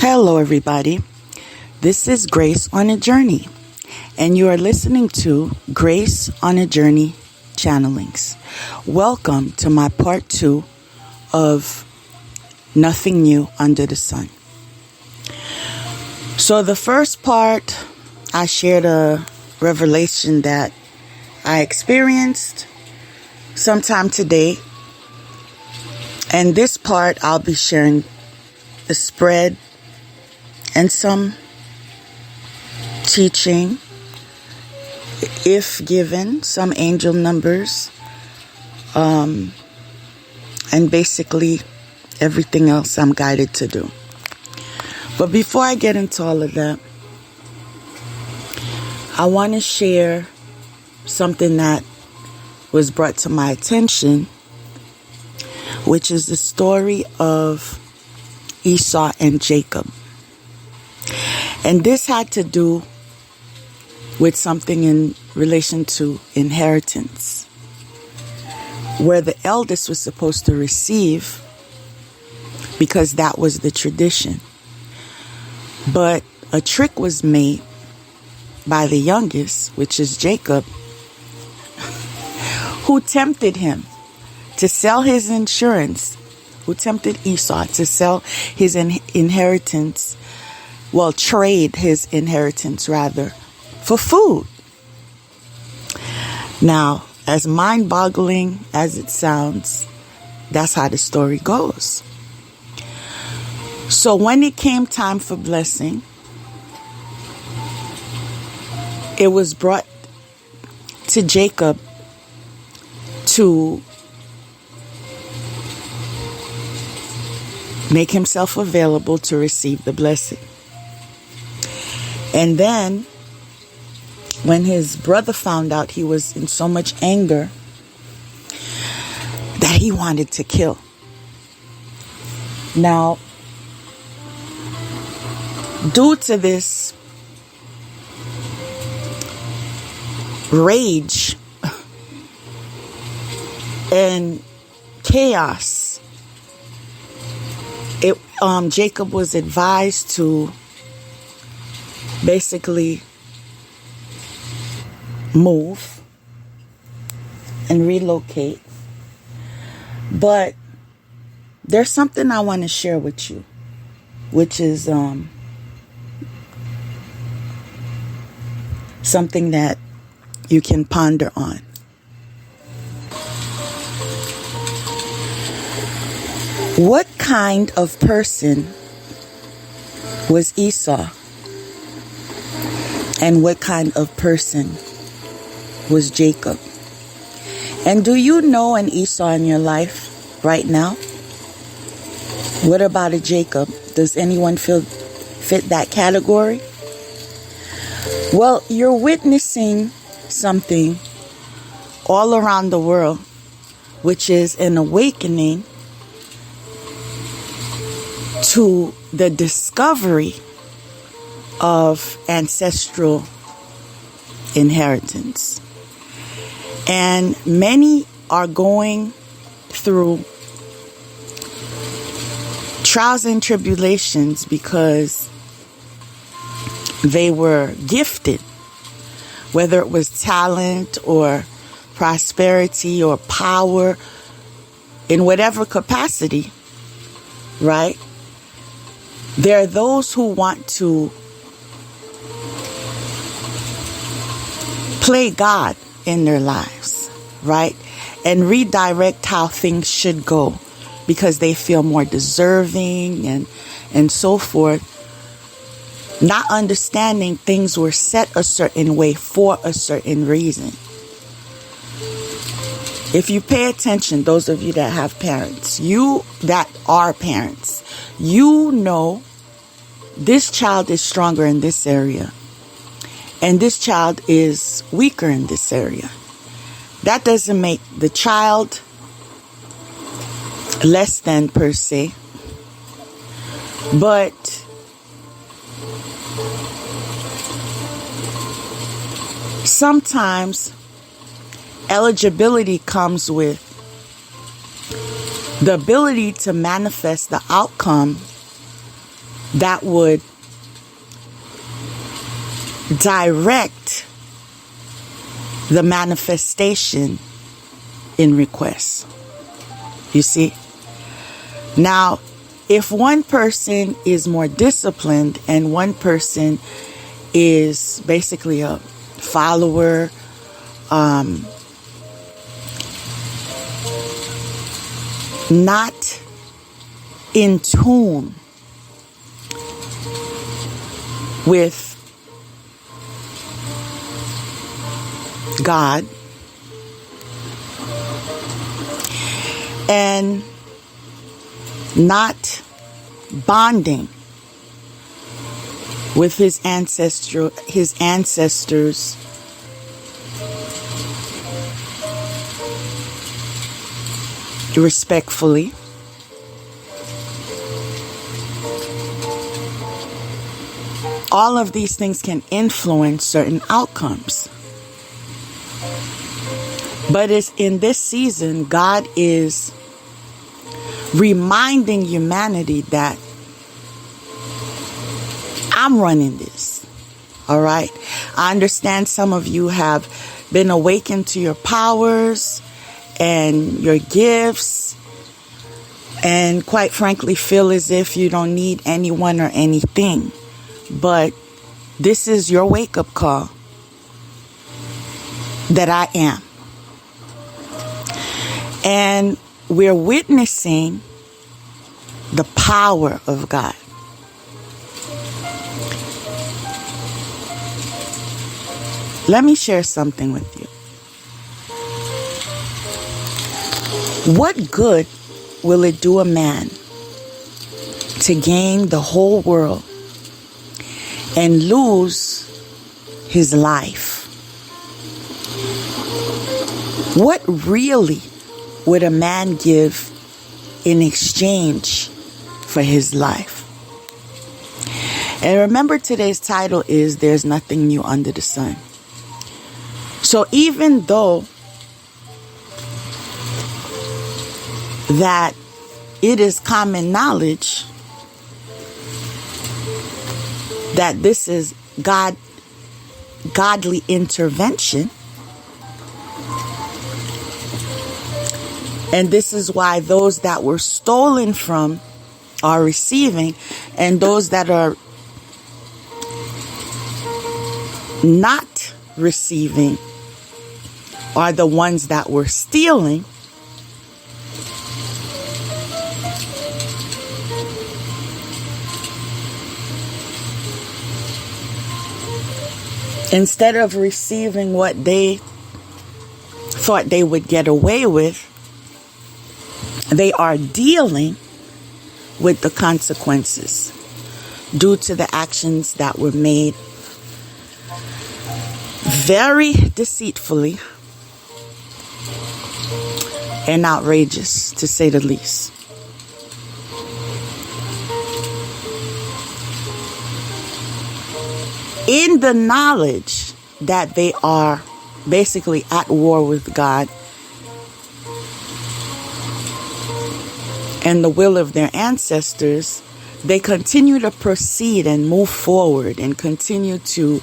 Hello, everybody. This is Grace on a Journey, and you are listening to Grace on a Journey Channelings. Welcome to my part 2 of Nothing New Under the Sun. So the first part, I shared a revelation that I experienced sometime today. And this part, I'll be sharing the spread and some teaching, if given, some angel numbers, and basically everything else I'm guided to do. But before I get into all of that, I want to share something that was brought to my attention, which is the story of Esau and Jacob. And this had to do with something in relation to inheritance, where the eldest was supposed to receive because that was the tradition. But a trick was made by the youngest, which is Jacob, who tempted him to sell his insurance, who tempted Esau to sell his inheritance, trade his inheritance rather, for food. Now, as mind-boggling as it sounds, that's how the story goes. So when it came time for blessing, it was brought to Jacob to make himself available to receive the blessing. And then, when his brother found out, he was in so much anger that he wanted to kill. Now, due to this rage and chaos, Jacob was advised to basically move and relocate. But there's something I want to share with you, which is something that you can ponder on. What kind of person was Esau? And what kind of person was Jacob? And do you know an Esau in your life right now? What about a Jacob? Does anyone fit that category? Well, you're witnessing something all around the world, which is an awakening to the discovery of ancestral inheritance. And many are going through trials and tribulations because they were gifted, whether it was talent or prosperity or power, in whatever capacity, right? There are those who want to play God in their lives, right? And redirect how things should go because they feel more deserving and so forth. Not understanding things were set a certain way for a certain reason. If you pay attention, those of you that have parents, you that are parents, you know this child is stronger in this area. And this child is weaker in this area. That doesn't make the child less than per se. But sometimes eligibility comes with the ability to manifest the outcome that would direct the manifestation in requests. You see? Now, if one person is more disciplined and one person is basically a follower, not in tune with God, and not bonding with his ancestors respectfully, all of these things can influence certain outcomes. But it's in this season, God is reminding humanity that I'm running this. All right. I understand some of you have been awakened to your powers and your gifts, and quite frankly feel as if you don't need anyone or anything. But this is your wake-up call that I am. And we're witnessing the power of God. Let me share something with you. What good will it do a man to gain the whole world and lose his life? What really would a man give in exchange for his life? And remember, today's title is There's Nothing New Under the Sun. So even though that it is common knowledge that this is godly intervention, and this is why those that were stolen from are receiving, and those that are not receiving are the ones that were stealing. Instead of receiving what they thought they would get away with, they are dealing with the consequences due to the actions that were made very deceitfully and outrageous, to say the least. In the knowledge that they are basically at war with God and the will of their ancestors, they continue to proceed and move forward and continue to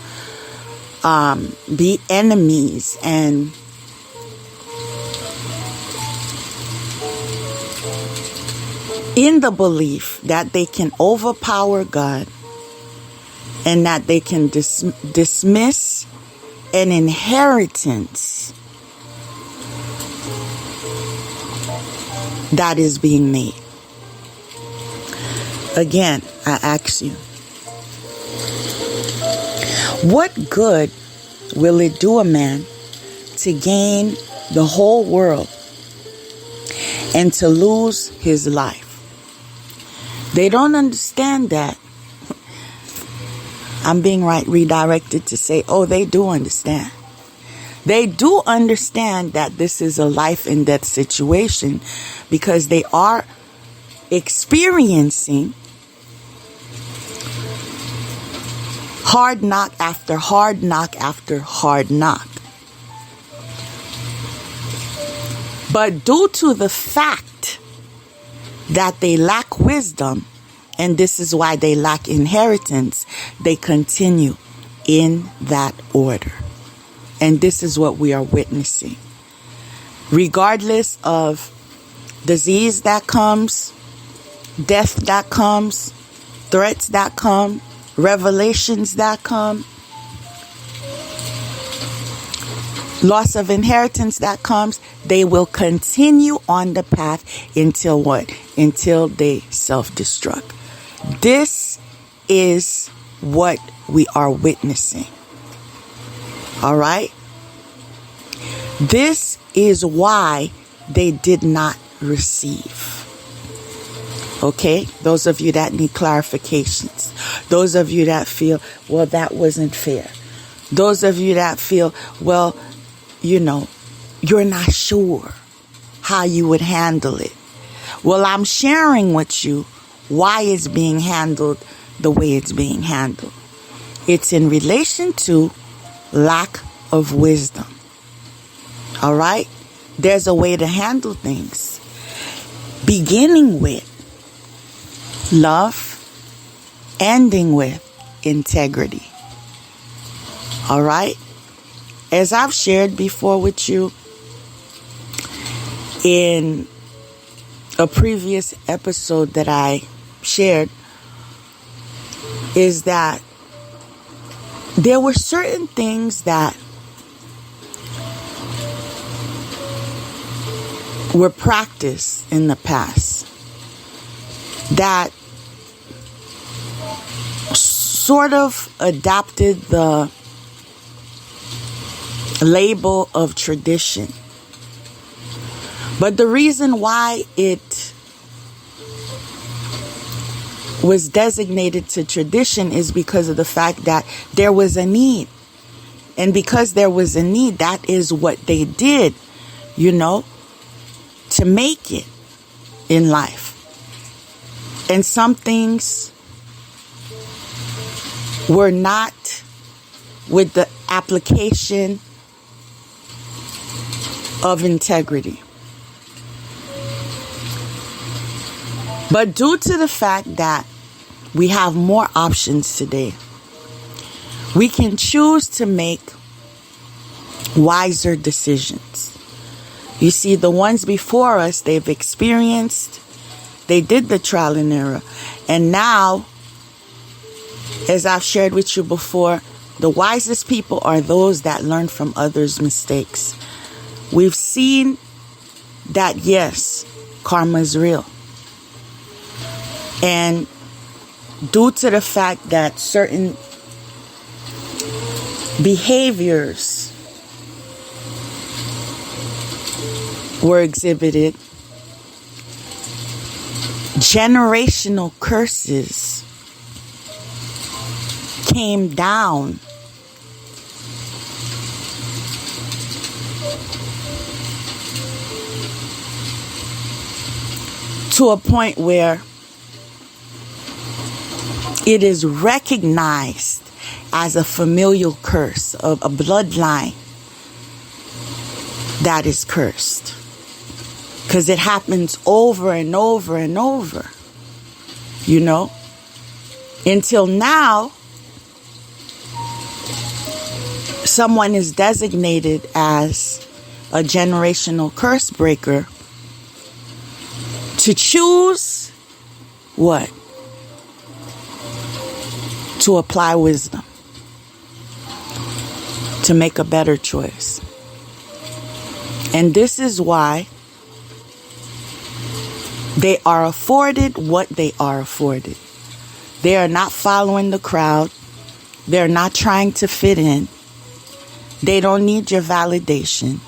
be enemies and in the belief that they can overpower God and that they can dismiss an inheritance that is being made. Again, I ask you, what good will it do a man to gain the whole world and to lose his life? They don't understand that. I'm being redirected to say, oh, they do understand. They do understand that this is a life and death situation because they are experiencing hard knock after hard knock after hard knock. But due to the fact that they lack wisdom And this is why they lack inheritance. They continue in that order. And this is what we are witnessing. Regardless of disease that comes, death that comes, threats that come, revelations that come, loss of inheritance that comes, they will continue on the path until what? Until they self-destruct. This is what we are witnessing. All right? This is why they did not receive. Okay? Those of you that need clarifications. Those of you that feel, well, that wasn't fair. Those of you that feel, well, you know, you're not sure how you would handle it. Well, I'm sharing with you why it's being handled the way it's being handled. It's in relation to lack of wisdom. All right? There's a way to handle things. Beginning with love, ending with integrity. All right? As I've shared before with you in a previous episode that I shared, is that there were certain things that were practiced in the past that sort of adopted the label of tradition. But the reason why it was designated to tradition is because of the fact that there was a need. And because there was a need, that is what they did, you know, to make it in life. And some things were not with the application of integrity. But due to the fact that we have more options today, we can choose to make wiser decisions. You see, the ones before us, they've experienced, they did the trial and error. And now, as I've shared with you before, the wisest people are those that learn from others' mistakes. We've seen that, yes, karma is real. And due to the fact that certain behaviors were exhibited, generational curses came down to a point where it is recognized as a familial curse, of a bloodline that is cursed. Because it happens over and over and over, you know, until now, someone is designated as a generational curse breaker to choose what? To apply wisdom, to make a better choice. And this is why they are afforded what they are afforded. They are not following the crowd. They're not trying to fit in. They don't need your validation.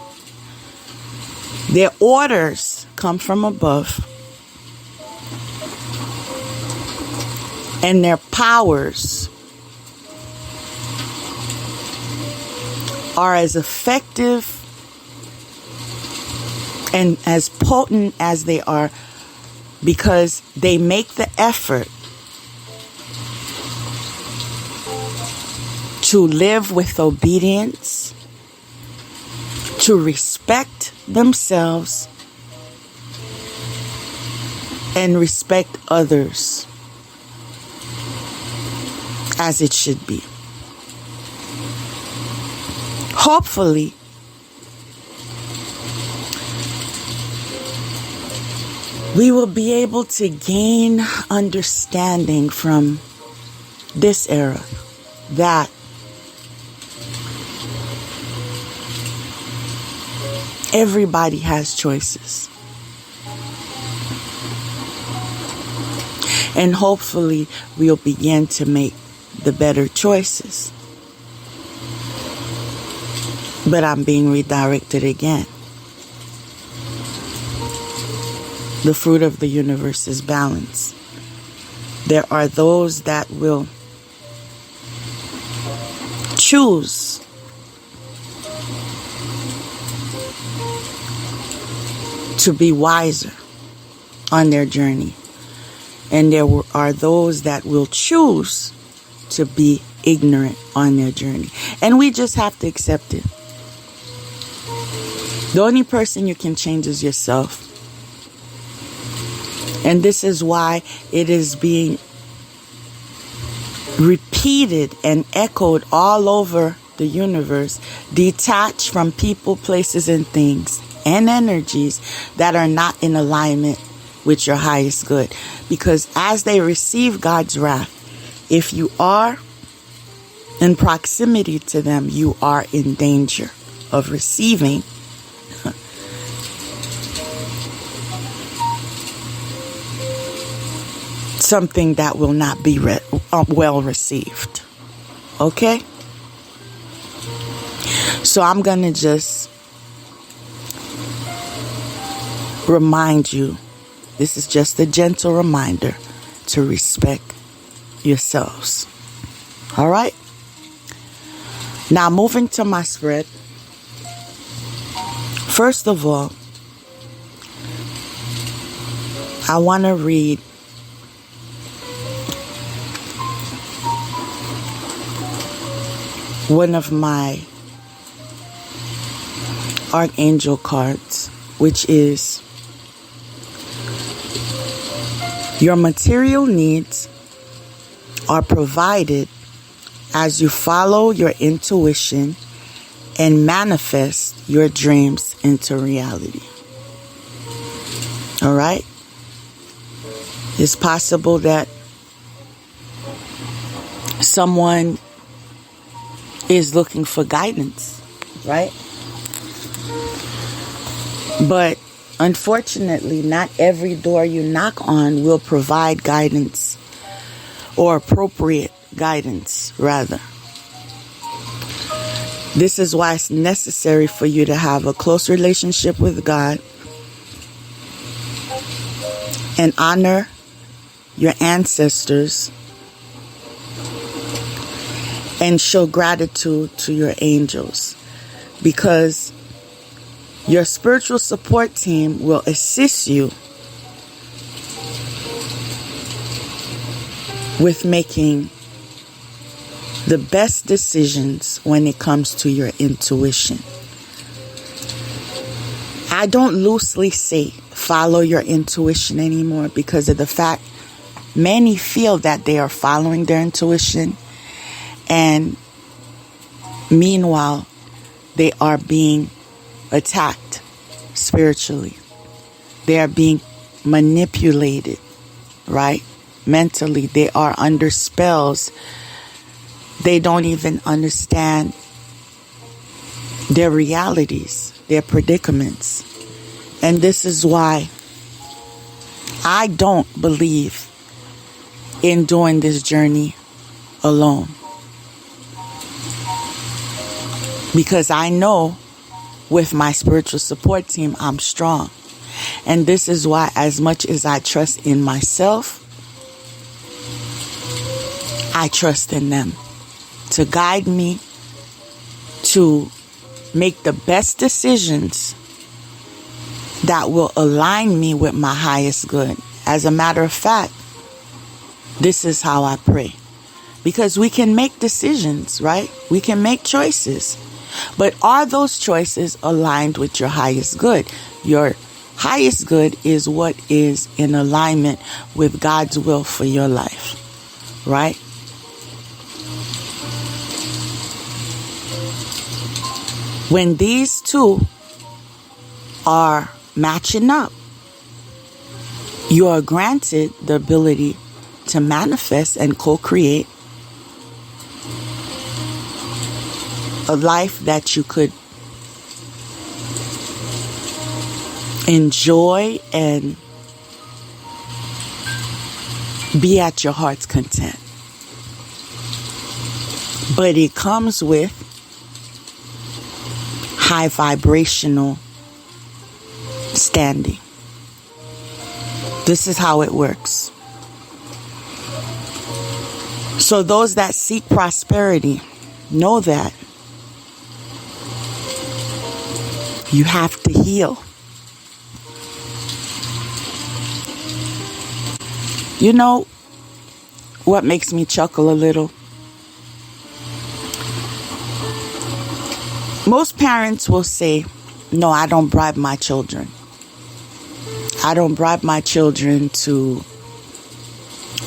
Their orders come from above. And their powers are as effective and as potent as they are because they make the effort to live with obedience, to respect themselves, and respect others. as it should be. Hopefully, we will be able to gain understanding from this era that everybody has choices. And hopefully we'll begin to make the better choices. But I'm being redirected again. The fruit of the universe is balance. There are those that will choose to be wiser on their journey. And there are those that will choose to be ignorant on their journey. And we just have to accept it. The only person you can change is yourself. And this is why it is being repeated and echoed all over the universe. Detach from people, places, and things and energies that are not in alignment with your highest good. Because as they receive God's wrath, if you are in proximity to them, you are in danger of receiving something that will not be well received. Okay? So I'm going to just remind you, this is just a gentle reminder to respect yourselves. All right? Now moving to my spread. First of all, I want to read one of my archangel cards, which is: your material needs are provided as you follow your intuition and manifest your dreams into reality. All right? It's possible that someone is looking for guidance, right? But unfortunately, not every door you knock on will provide guidance, or appropriate guidance, rather. This is why it's necessary for you to have a close relationship with God and honor your ancestors and show gratitude to your angels, because your spiritual support team will assist you with making the best decisions when it comes to your intuition. I don't loosely say follow your intuition anymore, because of the fact many feel that they are following their intuition, and meanwhile they are being attacked spiritually. They are being manipulated, right? Mentally, they are under spells. They don't even understand their realities, their predicaments. And this is why I don't believe in doing this journey alone. Because I know with my spiritual support team, I'm strong. And this is why, as much as I trust in myself, I trust in them to guide me to make the best decisions that will align me with my highest good. As a matter of fact, this is how I pray. Because we can make decisions, right? We can make choices. But are those choices aligned with your highest good? Your highest good is what is in alignment with God's will for your life, right? When these two are matching up, you are granted the ability to manifest and co-create a life that you could enjoy and be at your heart's content. But it comes with high vibrational standing. This is how it works. So those that seek prosperity know that you have to heal. You know what makes me chuckle a little? Most parents will say, no, I don't bribe my children. I don't bribe my children to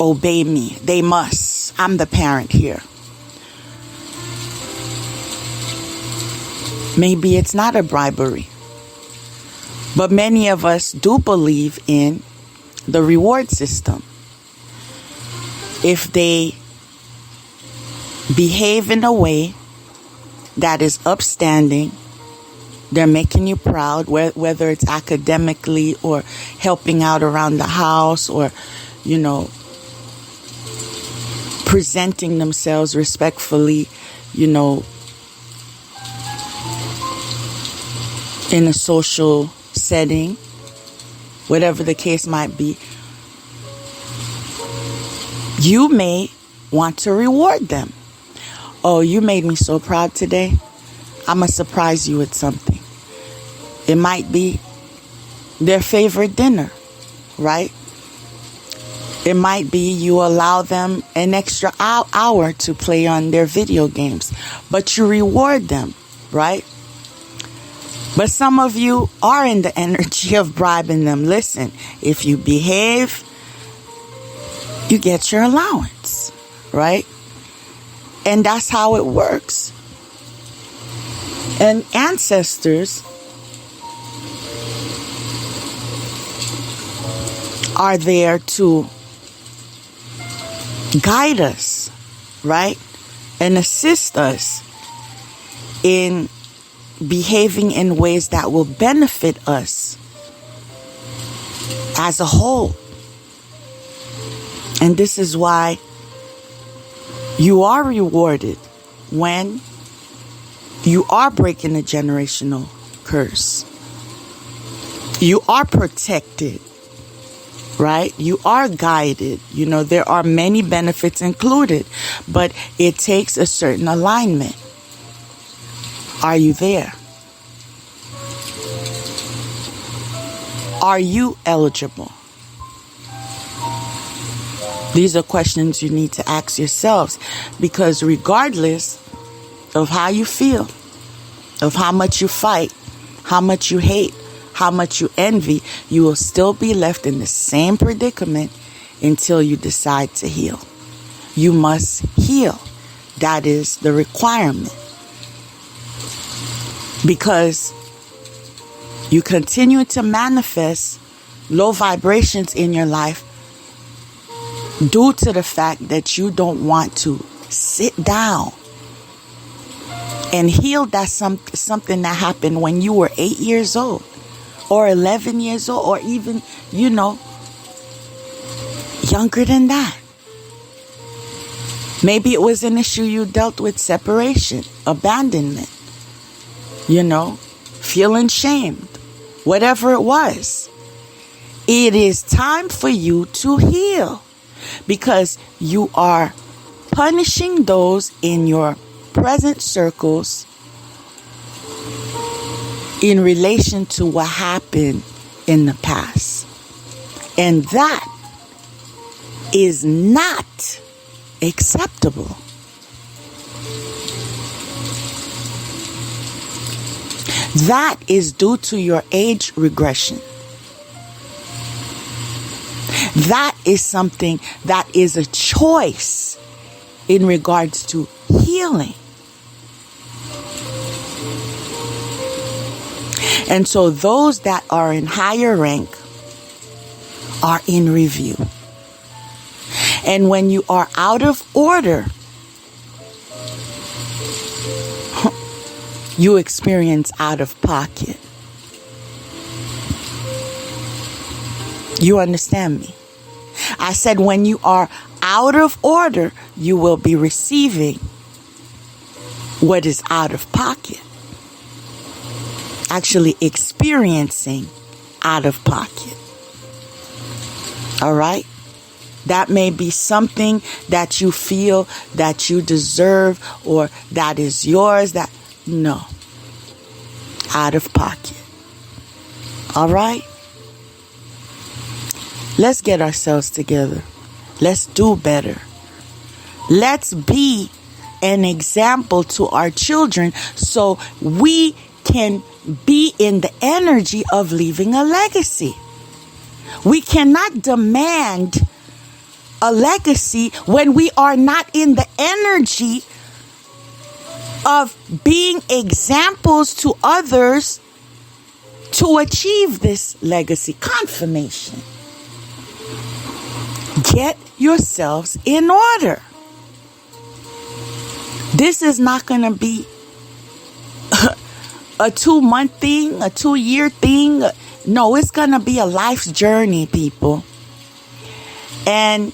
obey me. They must. I'm the parent here. Maybe it's not a bribery. But many of us do believe in the reward system. If they behave in a way that is upstanding, they're making you proud, whether it's academically or helping out around the house or, presenting themselves respectfully, in a social setting, whatever the case might be, you may want to reward them. Oh, you made me so proud today. I'm going to surprise you with something. It might be their favorite dinner, right? It might be you allow them an extra hour to play on their video games, but you reward them, right? But some of you are in the energy of bribing them. Listen, if you behave, you get your allowance, right? And that's how it works. And ancestors are there to guide us, right? And assist us in behaving in ways that will benefit us as a whole. And this is why you are rewarded when you are breaking a generational curse. You are protected, right? You are guided. There are many benefits included, but it takes a certain alignment. Are you there? Are you eligible? These are questions you need to ask yourselves, because regardless of how you feel, of how much you fight, how much you hate, how much you envy, you will still be left in the same predicament until you decide to heal. You must heal. That is the requirement. Because you continue to manifest low vibrations in your life due to the fact that you don't want to sit down and heal. That's something that happened when you were 8 years old or 11 years old or even, younger than that. Maybe it was an issue you dealt with: separation, abandonment, feeling shamed, whatever it was. It is time for you to heal, because you are punishing those in your present circles in relation to what happened in the past. And that is not acceptable. That is due to your age regression. That is something that is a choice in regards to healing. And so those that are in higher rank are in review. And when you are out of order, you experience out of pocket. You understand me? I said when you are out of order, you will be receiving what is out of pocket. Actually experiencing out of pocket. All right? That may be something that you feel that you deserve or that is yours. No. Out of pocket. All right? Let's get ourselves together. Let's do better. Let's be an example to our children so we can be in the energy of leaving a legacy. We cannot demand a legacy when we are not in the energy of being examples to others to achieve this legacy confirmation. Get yourselves in order. This is not going to be a 2-month thing, a 2-year thing. No, it's going to be a life's journey, people. And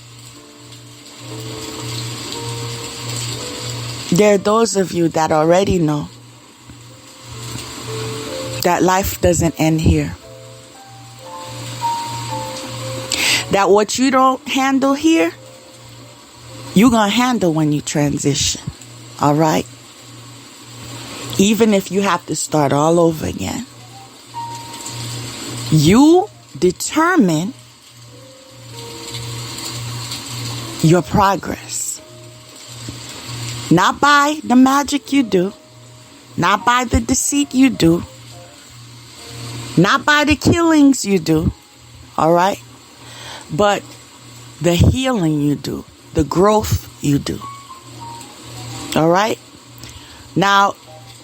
there are those of you that already know that life doesn't end here. That what you don't handle here, you're going to handle when you transition. All right? Even if you have to start all over again. You determine your progress. Not by the magic you do. Not by the deceit you do. Not by the killings you do. All right? But the healing you do. The growth you do. All right? Now,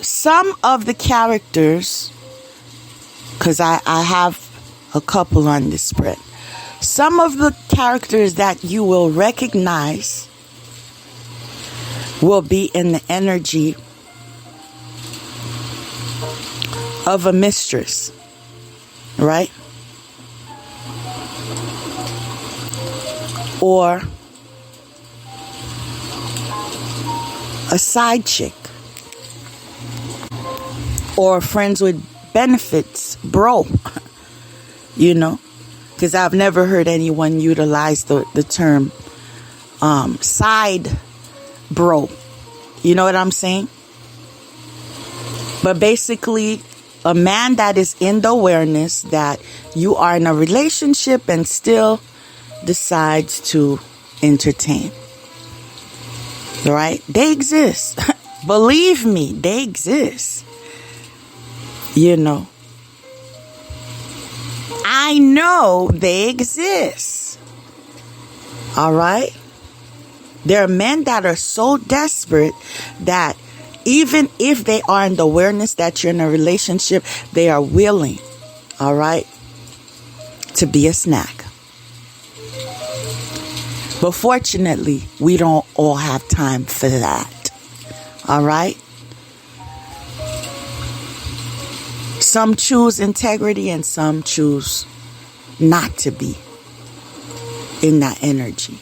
some of the characters, because I have a couple on this spread. Some of the characters that you will recognize will be in the energy of a mistress. Right? Or a side chick. Or friends with benefits, bro. You know? Because I've never heard anyone utilize the term side bro. You know what I'm saying? But basically, a man that is in the awareness that you are in a relationship and still decides to entertain. Right? They exist. Believe me, they exist. You know. I know they exist. All right? There are men that are so desperate that even if they are in the awareness that you're in a relationship, they are willing, all right, to be a snack. But fortunately, we don't all have time for that. All right? Some choose integrity and some choose not to be in that energy.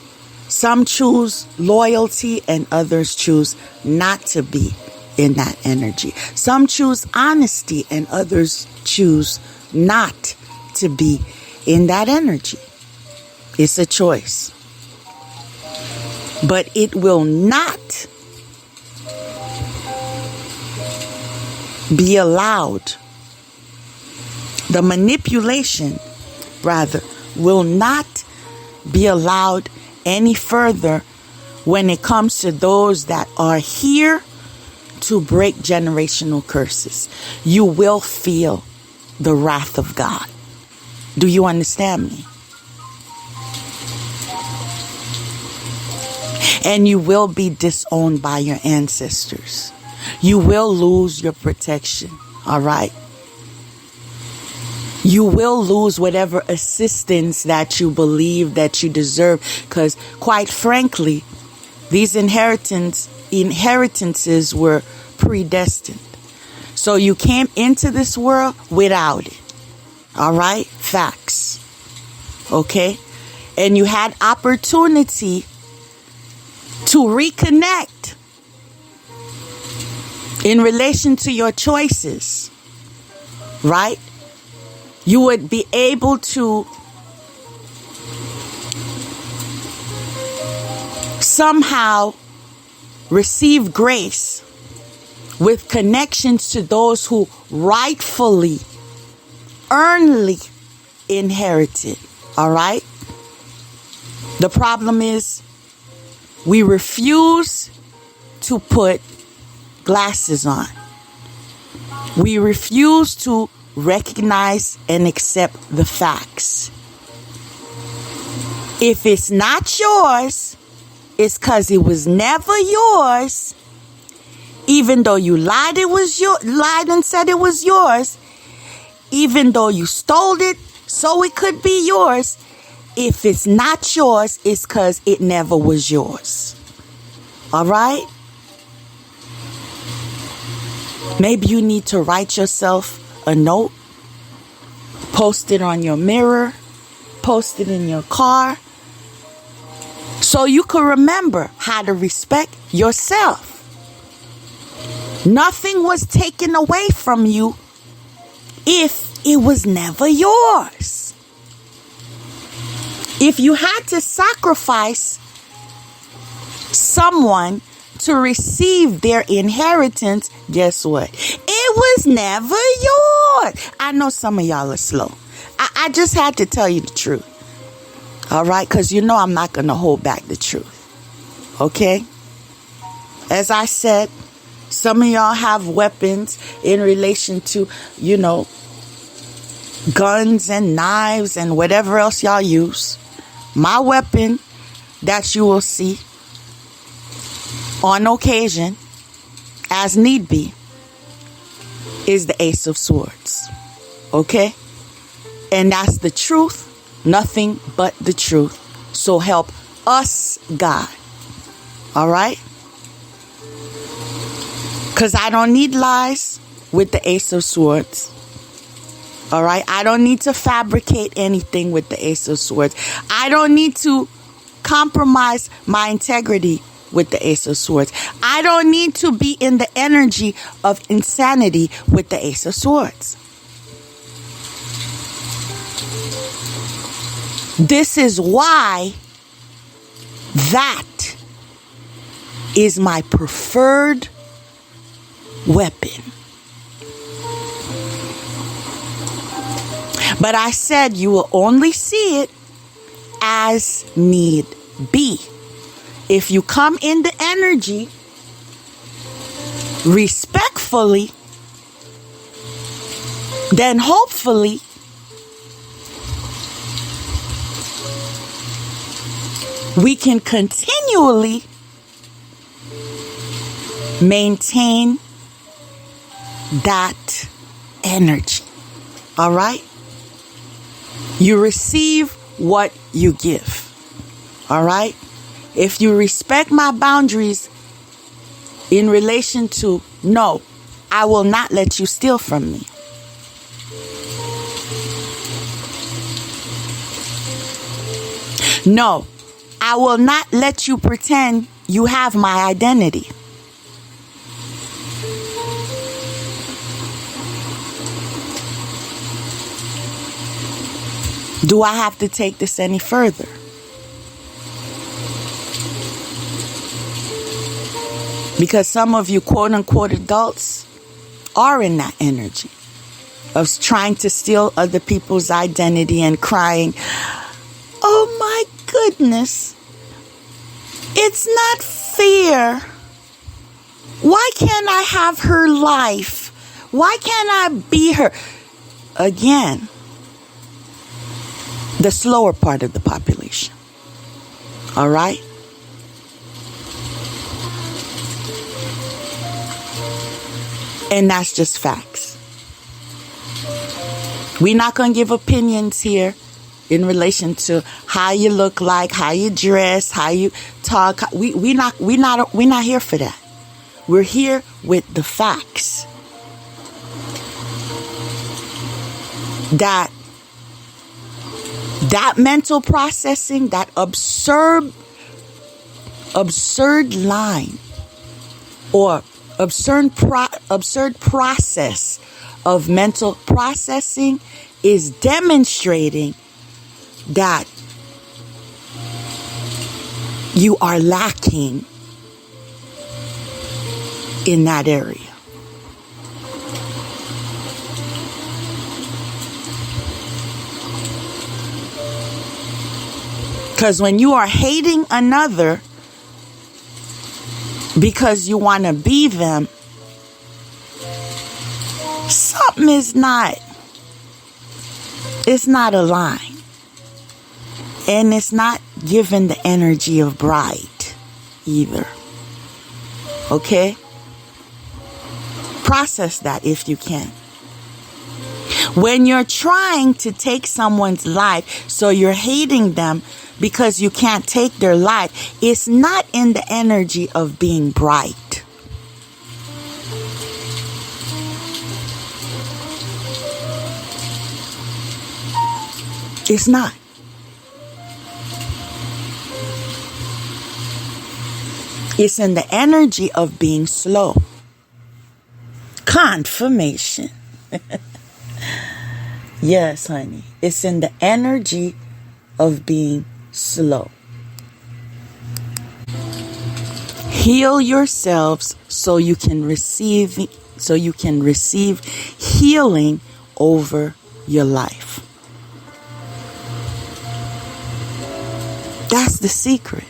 Some choose loyalty and others choose not to be in that energy. Some choose honesty and others choose not to be in that energy. It's a choice. But it will not be allowed. The manipulation, rather, will not be allowed any further when it comes to those that are here to break generational curses. You will feel the wrath of God. Do you understand me? And you will be disowned by your ancestors. You will lose your protection. All right? you will lose whatever assistance that you believe that you deserve. Because quite frankly, these inheritances were predestined. So you came into this world without it. All right? Facts. Okay? And you had opportunity to reconnect in relation to your choices. Right? You would be able to somehow receive grace with connections to those who rightfully, earnedly inherited. All right? The problem is we refuse to put glasses on. We refuse to recognize and accept the facts. If it's not yours, it's because it was never yours. Even though you lied and said it was yours, even though you stole it so it could be yours, if it's not yours, it's because it never was yours. All right? Maybe you need to write yourself a note, post it on your mirror, post it in your car, so you can remember how to respect yourself. Nothing was taken away from you if it was never yours. If you had to sacrifice someone to receive their inheritance, guess what? It was never yours. I know some of y'all are slow. I just had to tell you the truth. All right? Because you know I'm not going to hold back the truth. Okay? As I said, some of y'all have weapons in relation to, guns and knives and whatever else y'all use. My weapon that you will see on occasion, as need be, is the Ace of Swords. Okay? And that's the truth, nothing but the truth. So help us, God. All right? Because I don't need lies with the Ace of Swords. All right? I don't need to fabricate anything with the Ace of Swords. I don't need to compromise my integrity with the Ace of Swords. I don't need to be in the energy of insanity with the Ace of Swords. This is why that is my preferred weapon. But I said you will only see it as need be. If you come in the energy respectfully, then hopefully we can continually maintain that energy. All right? You receive what you give. All right? If you respect my boundaries in relation to, no, I will not let you steal from me. No, I will not let you pretend you have my identity. Do I have to take this any further? Because some of you quote unquote adults are in that energy of trying to steal other people's identity and crying, oh my goodness, it's not fair. Why can't I have her life? Why can't I be her? Again, the slower part of the population. All right? And that's just facts. We're not going to give opinions here in relation to how you look like, how you dress, how you talk. We're not here for that. We're here with the facts. That mental processing, that absurd line or absurd process of mental processing is demonstrating that you are lacking in that area. Because when you are hating another because you want to be them, something is not, it's not aligned. And it's not given the energy of bride either. Okay? Process that if you can. When you're trying to take someone's life, so you're hating them because you can't take their life, it's not in the energy of being bright. It's not. It's in the energy of being slow. Confirmation. Yes, honey. It's in the energy of being slow. Heal yourselves so you can receive healing over your life. That's the secret.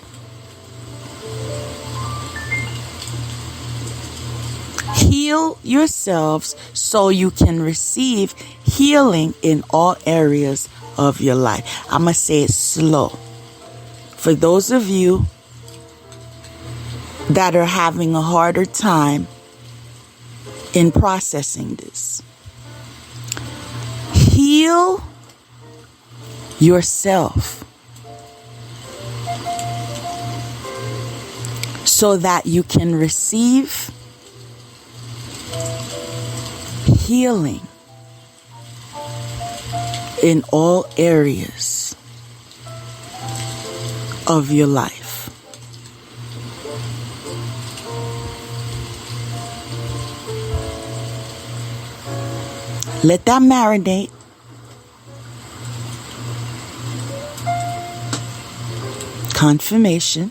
Heal yourselves so you can receive healing in all areas of your life. I'm going to say it slow. For those of you that are having a harder time in processing this, heal yourself so that you can receive healing in all areas of your life. Let that marinate. Confirmation.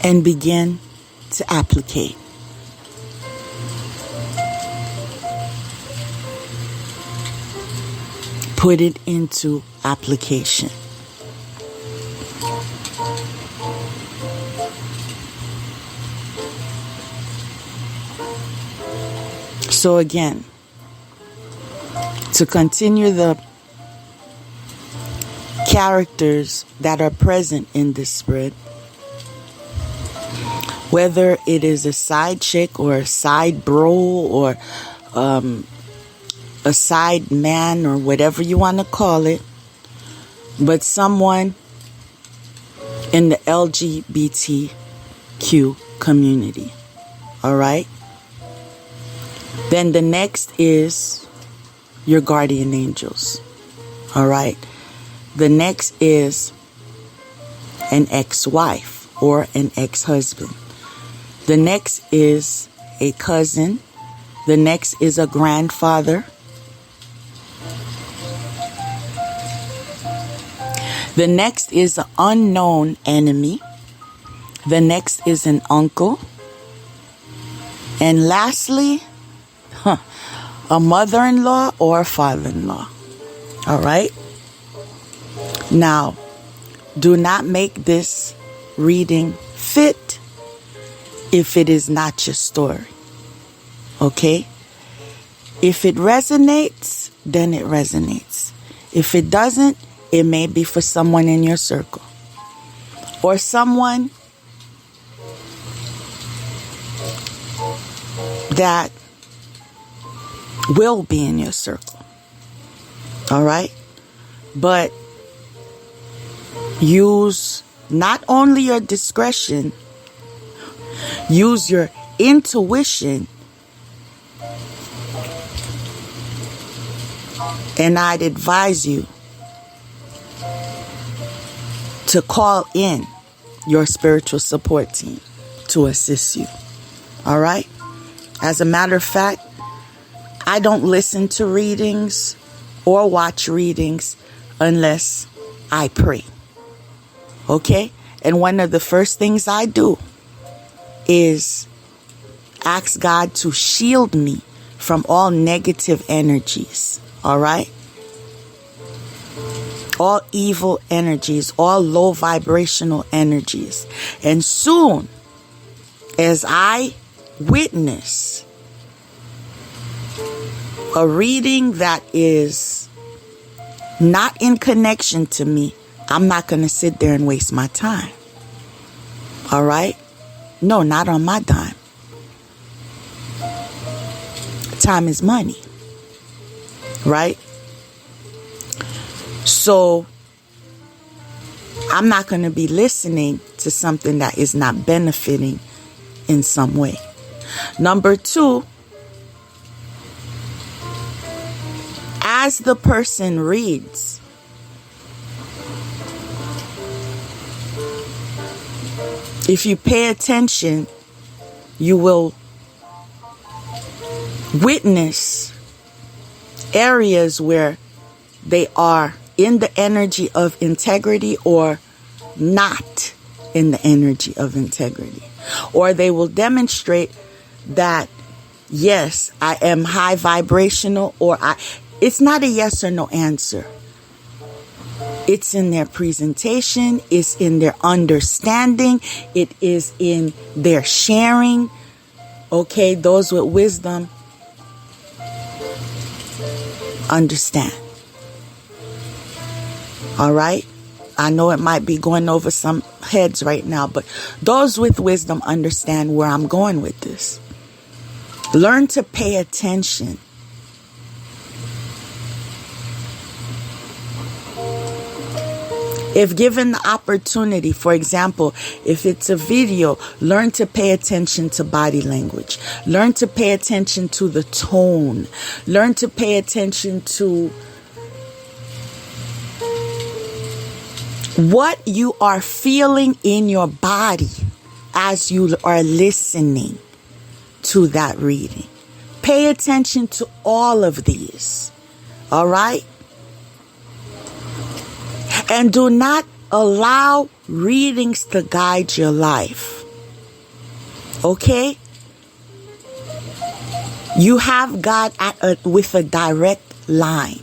And begin to applicate. Put it into application. So again, to continue the characters that are present in this spread, whether it is a side chick or a side bro or a side man or whatever you want to call it, but someone in the LGBTQ community. All right? Then the next is your guardian angels. All right? The next is an ex-wife or an ex-husband. The next is a cousin. The next is a grandfather. The next is an unknown enemy. The next is an uncle. And lastly, a mother-in-law or a father-in-law. All right? Now, do not make this reading fit if it is not your story. Okay? If it resonates, then it resonates. If it doesn't, it may be for someone in your circle or someone that will be in your circle. All right? But use not only your discretion, use your intuition. And I'd advise you to call in your spiritual support team to assist you. All right? As a matter of fact, I don't listen to readings or watch readings unless I pray. Okay? And one of the first things I do is ask God to shield me from all negative energies. All right? All evil energies, all low vibrational energies. And soon as I witness a reading that is not in connection to me, I'm not going to sit there and waste my time. All right? No, not on my dime. Time is money. Right? So I'm not going to be listening to something that is not benefiting in some way. Number 2, as the person reads, if you pay attention, you will witness areas where they are in the energy of integrity or not in the energy of integrity. Or they will demonstrate that, yes, I am high vibrational, or it's not a yes or no answer. It's in their presentation. It's in their understanding. It is in their sharing. Okay, those with wisdom understand. All right? I know it might be going over some heads right now, but those with wisdom understand where I'm going with this. Learn to pay attention. If given the opportunity, for example, if it's a video, learn to pay attention to body language. Learn to pay attention to the tone. Learn to pay attention to what you are feeling in your body as you are listening to that reading. Pay attention to all of these. All right? And do not allow readings to guide your life. Okay? You have God with a direct line.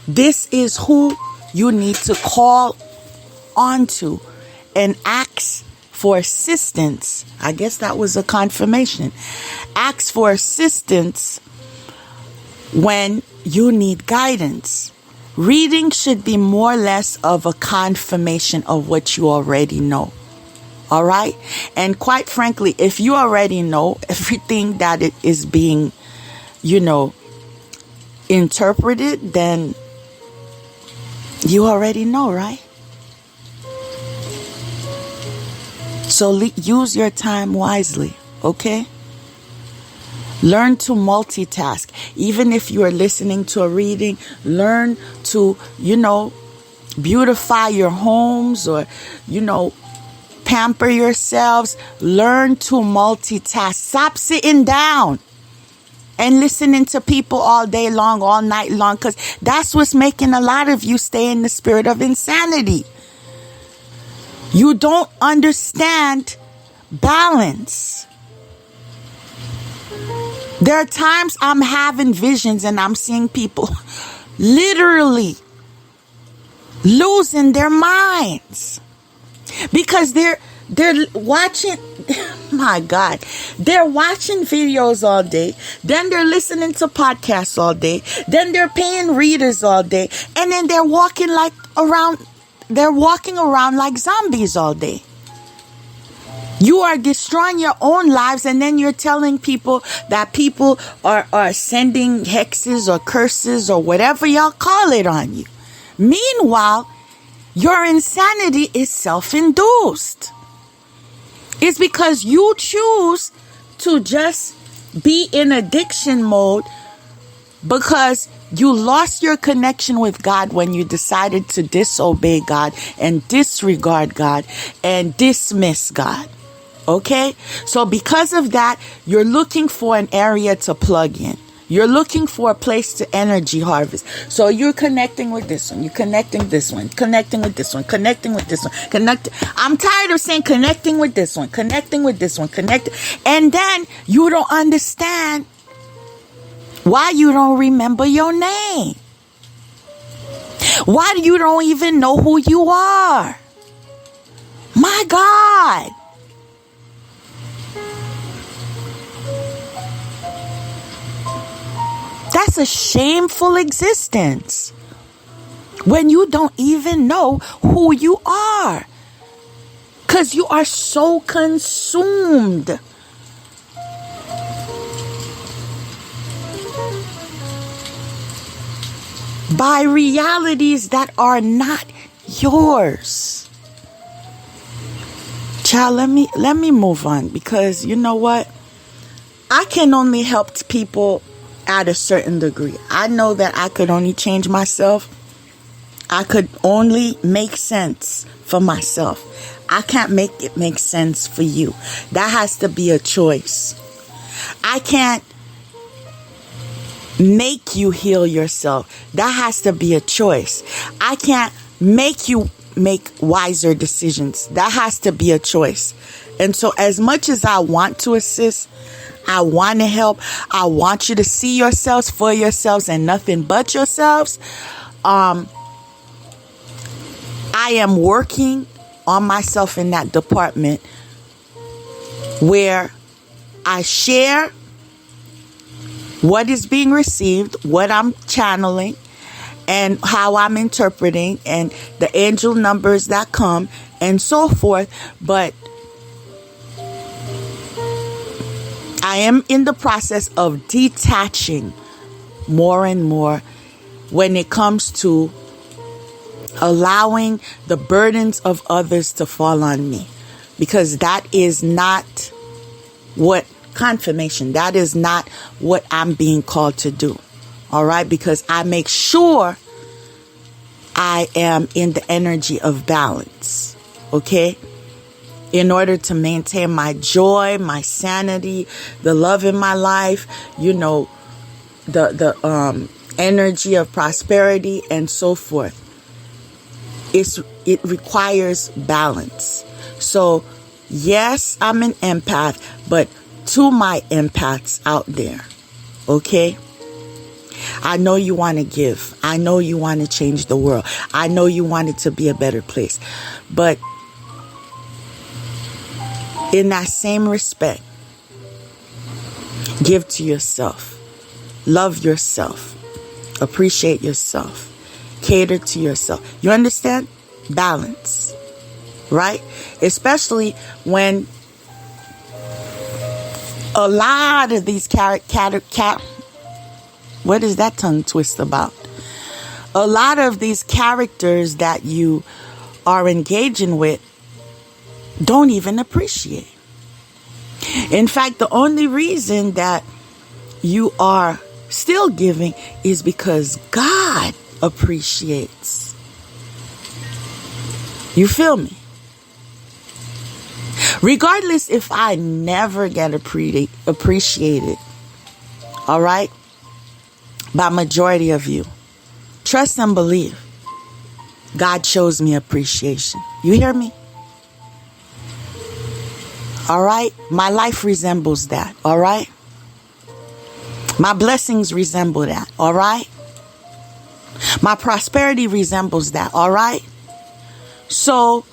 This is who you need to call onto and ask for assistance. I guess that was a confirmation. Ask for assistance when you need guidance. Reading should be more or less of a confirmation of what you already know. All right? And quite frankly, if you already know everything that it is being, interpreted, then you already know, right? So use your time wisely, okay? Learn to multitask. Even if you are listening to a reading, learn to, beautify your homes or, pamper yourselves. Learn to multitask. Stop sitting down and listening to people all day long, all night long, because that's what's making a lot of you stay in the spirit of insanity. You don't understand balance. There are times I'm having visions and I'm seeing people literally losing their minds because they're watching, my God, they're watching videos all day. Then they're listening to podcasts all day. Then they're paying readers all day. And then they're walking around like zombies all day. You are destroying your own lives, and then you're telling people that people are sending hexes or curses or whatever y'all call it on you. Meanwhile, your insanity is self-induced. It's because you choose to just be in addiction mode because you lost your connection with God when you decided to disobey God and disregard God and dismiss God. Okay? So because of that, you're looking for an area to plug in. You're looking for a place to energy harvest. So you're connecting with this one. You're connecting this one. Connecting with this one. Connecting with this one. I'm tired of saying connecting with this one. Connecting with this one. And then you don't understand why you don't remember your name. Why you don't even know who you are. My God. That's a shameful existence when you don't even know who you are, because you are so consumed by realities that are not yours. Child, let me move on, because you know what? I can only help people at a certain degree. I know that I could only change myself. I could only make sense for myself. I can't make it make sense for you. That has to be a choice. I can't make you heal yourself. That has to be a choice. I can't make you make wiser decisions. That has to be a choice. And so as much as I want to assist, I want to help, I want you to see yourselves for yourselves and nothing but yourselves, I am working on myself in that department where I share what is being received, what I'm channeling, and how I'm interpreting, and the angel numbers that come, and so forth. But I am in the process of detaching more and more when it comes to allowing the burdens of others to fall on me, because that is not what confirmation, that is not what I'm being called to do. All right, because I make sure I am in the energy of balance. Okay, in order to maintain my joy, my sanity, the love in my life, you know, the energy of prosperity and so forth. It requires balance. So yes, I'm an empath, but to my empaths out there, okay? I know you want to give. I know you want to change the world. I know you want it to be a better place. But in that same respect, give to yourself. Love yourself. Appreciate yourself. Cater to yourself. You understand? Balance. Right? Especially when a lot of these what is that tongue twist about? A lot of these characters that you are engaging with don't even appreciate. In fact, the only reason that you are still giving is because God appreciates. You feel me? Regardless if I never get appreciated, all right, by majority of you, trust and believe, God shows me appreciation. You hear me? All right? My life resembles that. All right? My blessings resemble that. All right? My prosperity resembles that. All right? So,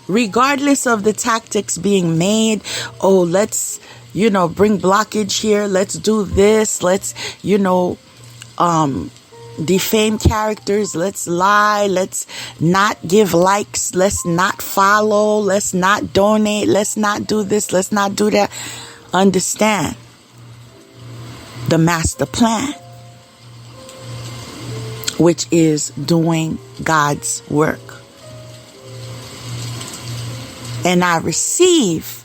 regardless of the tactics being made, oh, let's, bring blockage here. Let's do this. Let's, defame characters. Let's lie. Let's not give likes. Let's not follow. Let's not donate. Let's not do this. Let's not do that. Understand the master plan, which is doing God's work. And I receive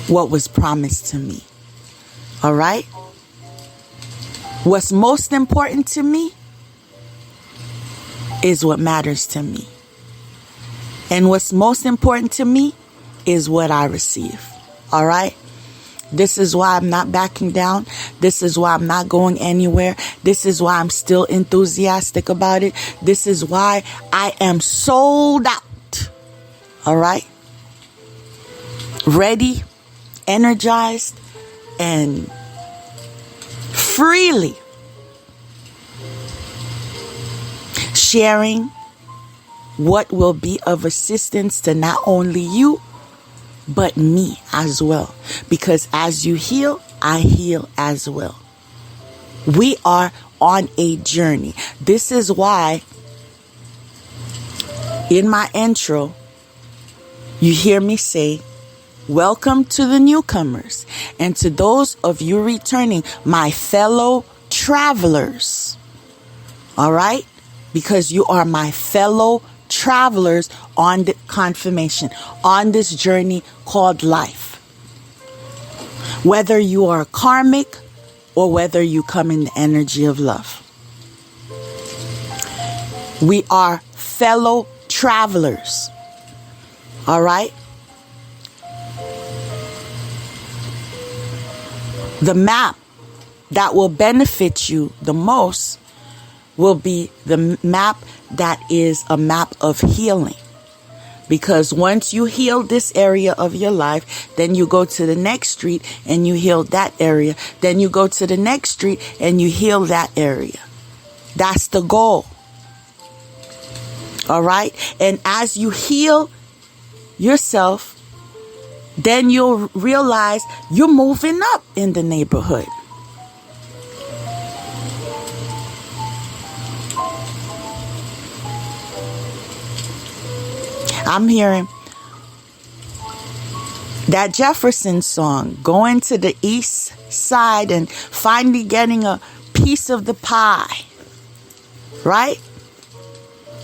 what was promised to me. All right? What's most important to me is what matters to me. And what's most important to me is what I receive. All right? This is why I'm not backing down. This is why I'm not going anywhere. This is why I'm still enthusiastic about it. This is why I am sold out. All right? Ready, energized, and freely sharing what will be of assistance to not only you, but me as well. Because as you heal, I heal as well. We are on a journey. This is why in my intro, you hear me say, welcome to the newcomers. And to those of you returning, my fellow travelers. All right? Because you are my fellow travelers on the confirmation, on this journey called life. Whether you are karmic or whether you come in the energy of love. We are fellow travelers. All right? The map that will benefit you the most will be the map that is a map of healing. Because once you heal this area of your life, then you go to the next street and you heal that area. Then you go to the next street and you heal that area. That's the goal. All right? And as you heal yourself, then you'll realize you're moving up in the neighborhood. I'm hearing that Jefferson song, going to the east side and finally getting a piece of the pie. Right?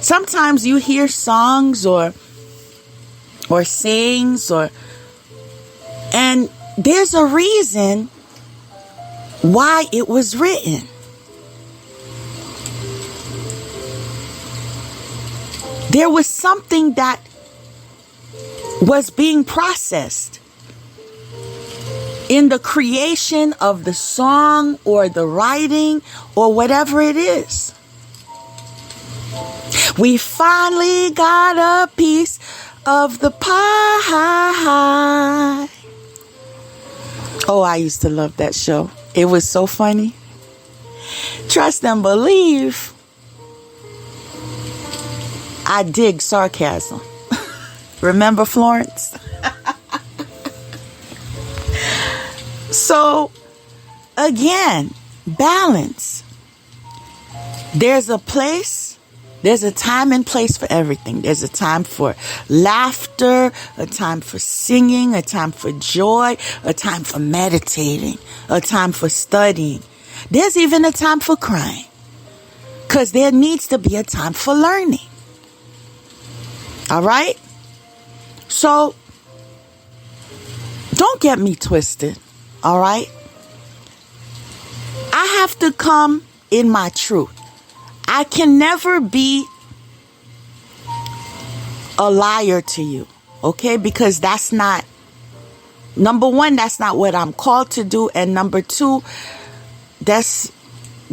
Sometimes you hear songs or sayings and there's a reason why it was written. There was something that was being processed in the creation of the song or the writing or whatever it is. We finally got a piece of the pie. Oh, I used to love that show. It was so funny. Trust and believe. I dig sarcasm. Remember Florence? So, again, balance. There's a place, there's a time and place for everything. There's a time for laughter, a time for singing, a time for joy, a time for meditating, a time for studying. There's even a time for crying. Because there needs to be a time for learning. All right? So, don't get me twisted. All right? I have to come in my truth. I can never be a liar to you. Okay? Because that's not, number one, that's not what I'm called to do. And number two, that's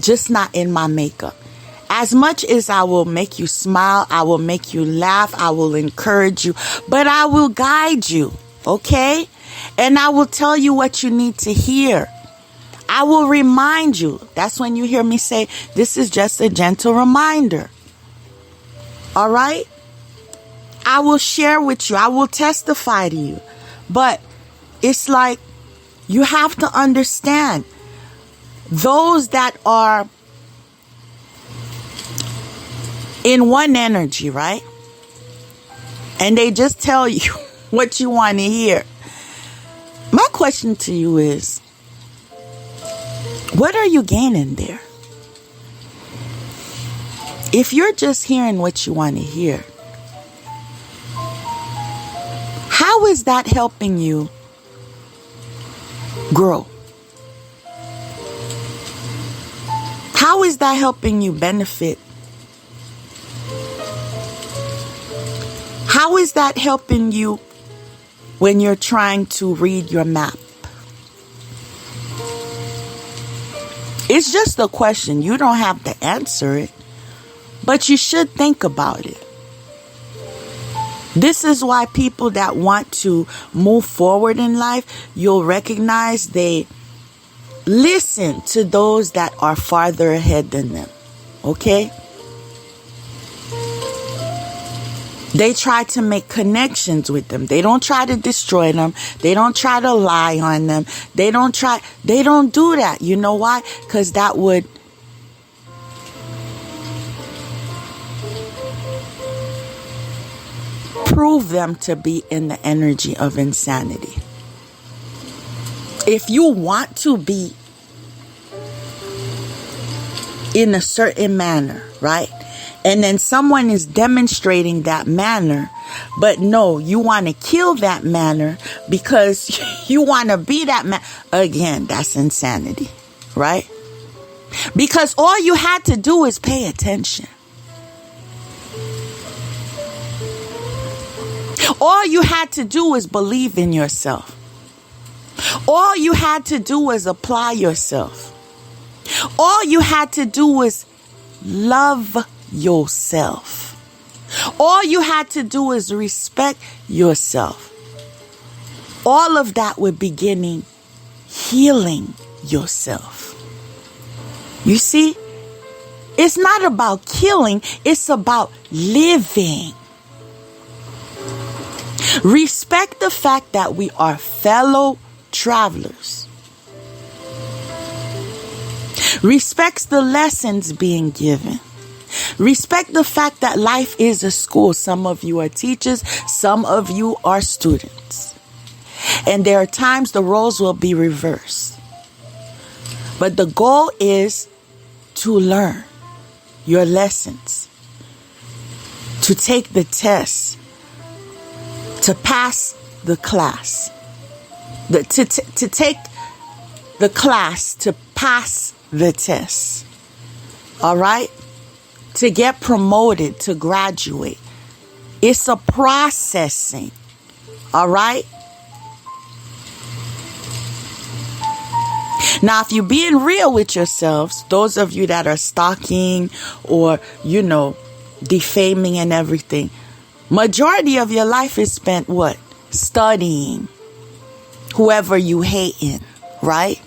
just not in my makeup. As much as I will make you smile, I will make you laugh, I will encourage you, but I will guide you, okay? And I will tell you what you need to hear. I will remind you. That's when you hear me say, this is just a gentle reminder. All right? I will share with you. I will testify to you. But it's like you have to understand those that are in one energy, right? And they just tell you what you want to hear. My question to you is, what are you gaining there? If you're just hearing what you want to hear, how is that helping you grow? How is that helping you benefit? How is that helping you when you're trying to read your map? It's just a question. You don't have to answer it, but you should think about it. This is why people that want to move forward in life, you'll recognize they listen to those that are farther ahead than them. Okay? They try to make connections with them. They don't try to destroy them. They don't try to lie on them. They don't do that. You know why? Because that would prove them to be in the energy of insanity. If you want to be in a certain manner, right? And then someone is demonstrating that manner, but no, you want to kill that manner because you want to be that man. Again, that's insanity, right? Because all you had to do is pay attention. All you had to do is believe in yourself. All you had to do was apply yourself. All you had to do was love yourself. All you had to do is respect yourself. All of that would beginning healing yourself. You see, it's not about killing, it's about living. Respect the fact that we are fellow travelers. Respect the lessons being given. Respect the fact that life is a school. Some of you are teachers, some of you are students. And there are times the roles will be reversed. But the goal is to learn your lessons, to take the test, to pass the class, to take the class, to pass the test. All right? To get promoted, to graduate. It's a processing. All right? Now, if you're being real with yourselves, those of you that are stalking or, defaming and everything, majority of your life is spent what? Studying whoever you hating, right?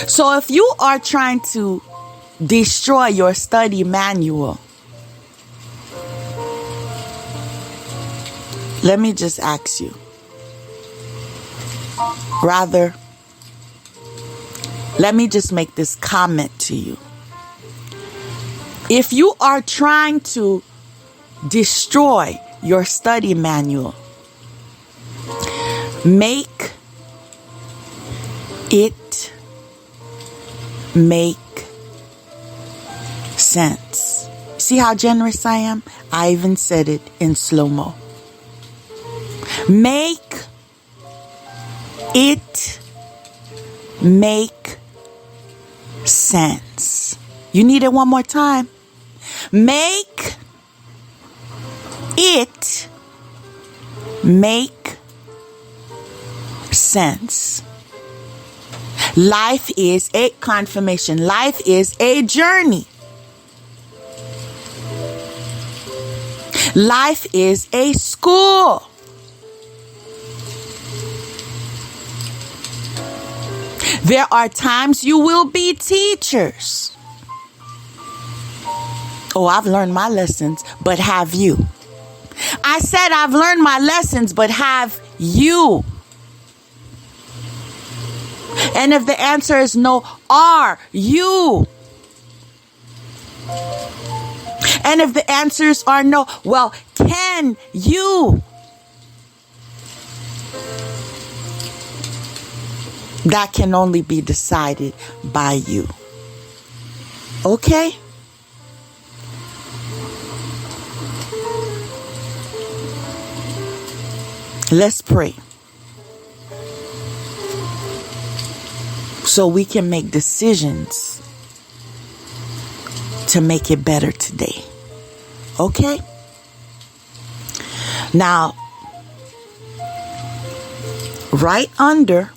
So if you are trying to destroy your study manual, let me just ask you. Rather, let me just make this comment to you. If you are trying to destroy your study manual, make it make sense. See how generous I am? I even said it in slow-mo. Make it make sense. You need it one more time. Make it make sense. Life is a confirmation. Life is a journey. Life is a school. There are times you will be teachers. Oh, I've learned my lessons, but have you? I said I've learned my lessons, but have you? And if the answer is no, are you? And if the answers are no, well, can you? That can only be decided by you. Okay? Let's pray. So we can make decisions to make it better today. Okay? Now, right under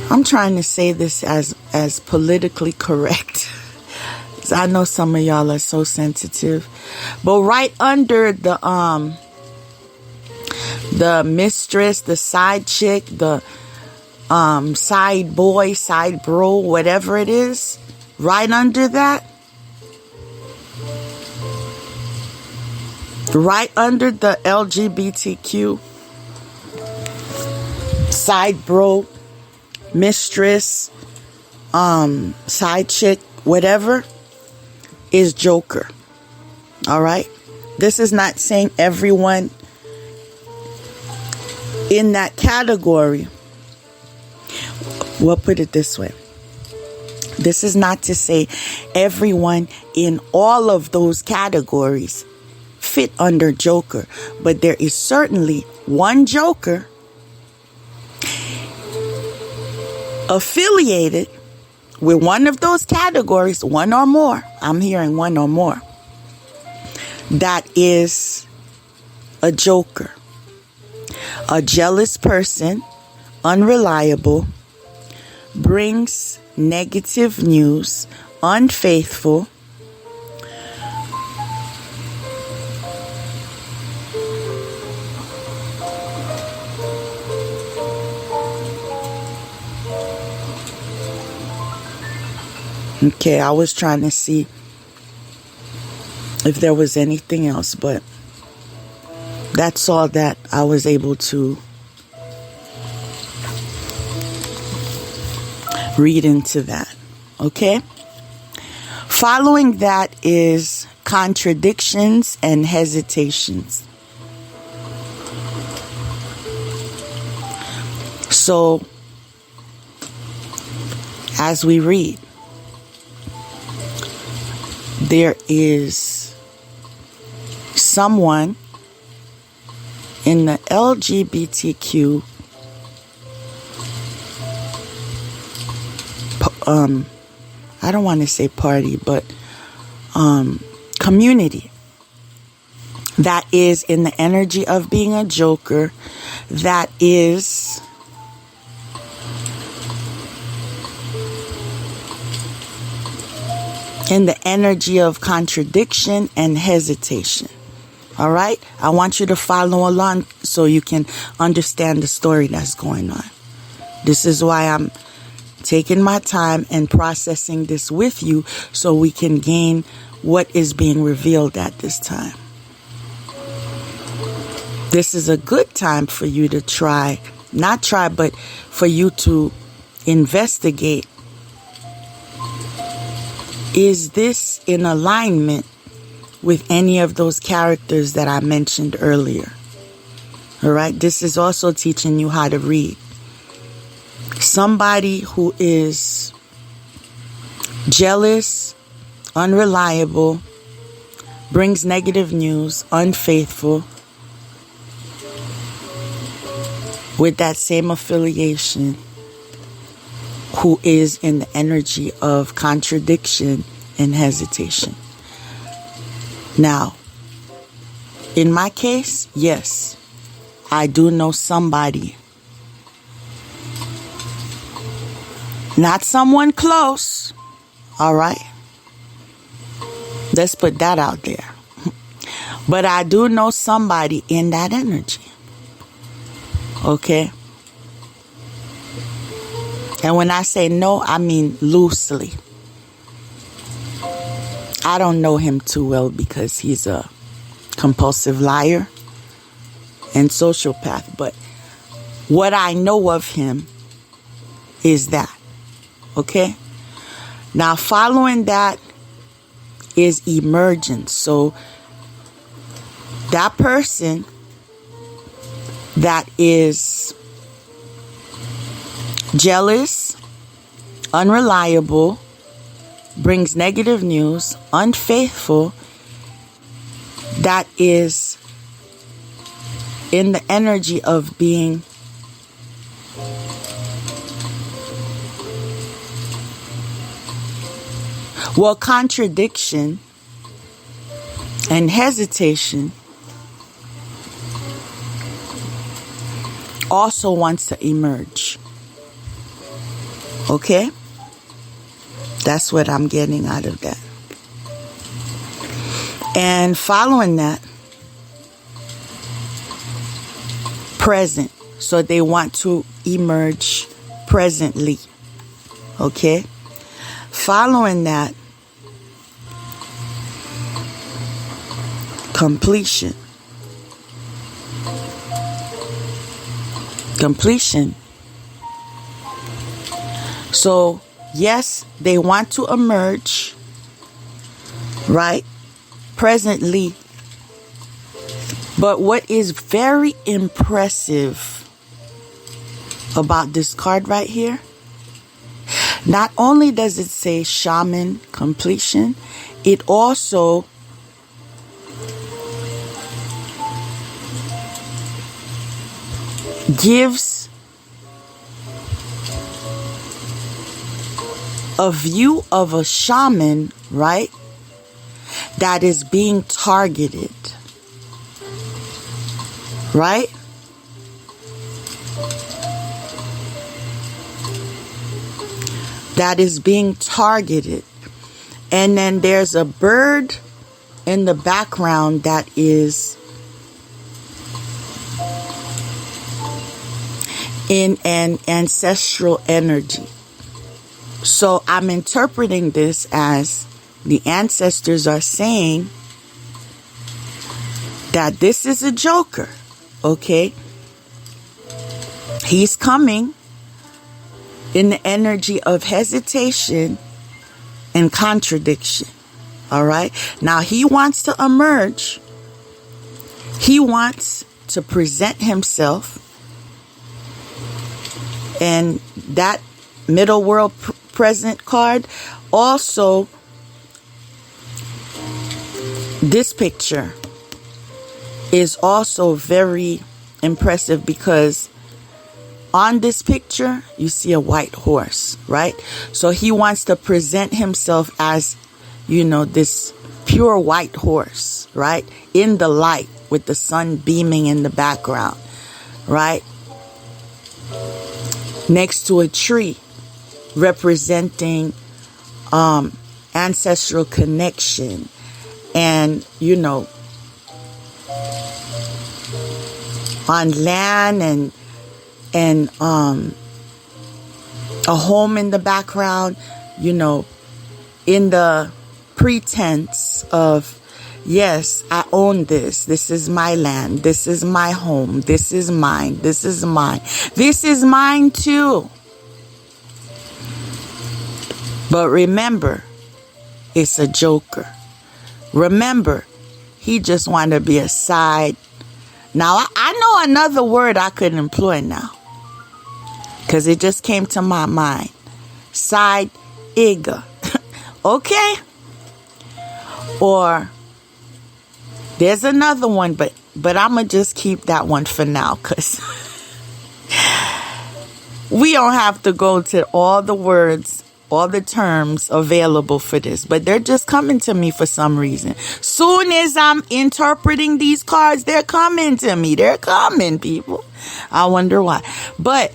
I'm trying to say this as politically correct. I know some of y'all are so sensitive. But right under the mistress, the side chick, the side boy, side bro, whatever it is, right under that, right under the LGBTQ, side bro, mistress, side chick, whatever, is Joker. All right? This is not saying everyone in that category. We'll put it this way. This is not to say everyone in all of those categories fit under Joker, but there is certainly one Joker affiliated with one of those categories, one or more. I'm hearing one or more. That is a Joker. A jealous person, unreliable, brings negative news, unfaithful, okay, I was trying to see if there was anything else, but that's all that I was able to read into that. Okay? Following that is contradictions and hesitations. So, as we read, there is someone in the LGBTQ I don't want to say party, but community that is in the energy of being a Joker, that is in the energy of contradiction and hesitation. All right? I want you to follow along so you can understand the story that's going on. This is why I'm taking my time and processing this with you so we can gain what is being revealed at this time. This is a good time for you to but for you to investigate. Is this in alignment with any of those characters that I mentioned earlier? All right. This is also teaching you how to read. Somebody who is jealous, unreliable, brings negative news, unfaithful, with that same affiliation, who is in the energy of contradiction and hesitation. Now, in my case, yes, I do know somebody. Not someone close. All right. Let's put that out there. But I do know somebody in that energy. Okay. And when I say no, I mean loosely. I don't know him too well because he's a compulsive liar and sociopath. But what I know of him is that. Okay? Now, following that is emergence. So, that person that is jealous, unreliable, brings negative news, unfaithful, that is in the energy of being contradiction and hesitation also wants to emerge. Okay? That's what I'm getting out of that. And following that, present. So they want to emerge presently. Okay? Following that, completion. Completion. So, yes, they want to emerge, right? Presently. But what is very impressive about this card right here, not only does it say shaman completion, it also gives a view of a shaman, right, that is being targeted, right? That is being targeted. And then there's a bird in the background that is in an ancestral energy. So I'm interpreting this as the ancestors are saying that this is a joker, okay? He's coming in the energy of hesitation and contradiction, all right? Now, he wants to emerge. He wants to present himself. And that middle world present card also, this picture is also very impressive because on this picture you see a white horse, right? So he wants to present himself as, you know, this pure white horse, right? In the light with the sun beaming in the background, right? Next to a tree representing ancestral connection and, you know, on land and a home in the background, you know, in the pretense of, yes, I own this. This is my land. This is my home. This is mine. This is mine. This is mine too. But remember, it's a joker. Remember, he just wanted to be a side. Now, I know another word I could employ now, because it just came to my mind. Side igga. Okay? Or there's another one, but I'm going to just keep that one for now, because we don't have to go to all the words, all the terms available for this, but they're just coming to me for some reason. Soon as I'm interpreting these cards, they're coming to me. They're coming, people. I wonder why. But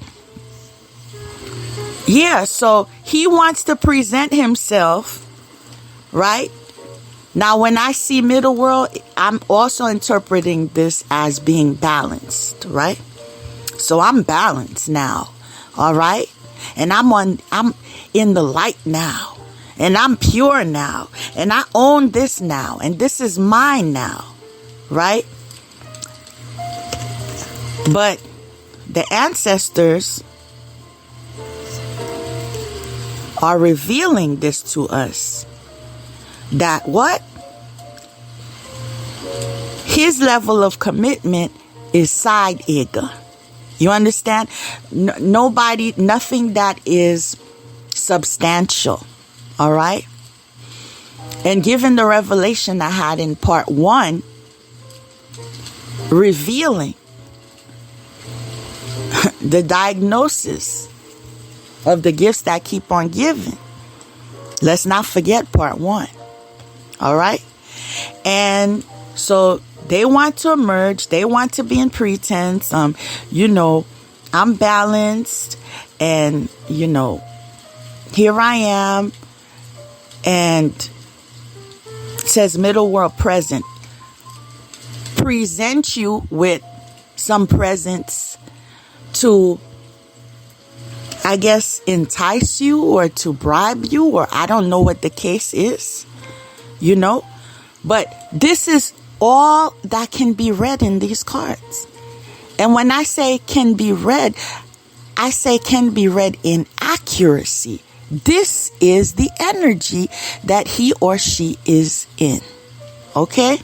yeah, so he wants to present himself, right? Now, when I see middle world, I'm also interpreting this as being balanced, right? So I'm balanced now, all right? And I'm in the light now. and I'm pure now, and I own this now, and this is mine now, right? But the ancestors are revealing this to us, that what? His level of commitment is side ega. You understand? Nobody, nothing that is substantial. All right? And given the revelation I had in part 1, revealing the diagnosis of the gifts that keep on giving. Let's not forget part 1. All right? And so they want to emerge. They want to be in pretense. You know, I'm balanced, and, you know, here I am. And it says middle world present. Present you with some presents to, I guess, entice you or to bribe you, or I don't know what the case is, you know. But this is all that can be read in these cards. And when I say can be read, I say can be read in accuracy. This is the energy that he or she is in. Okay?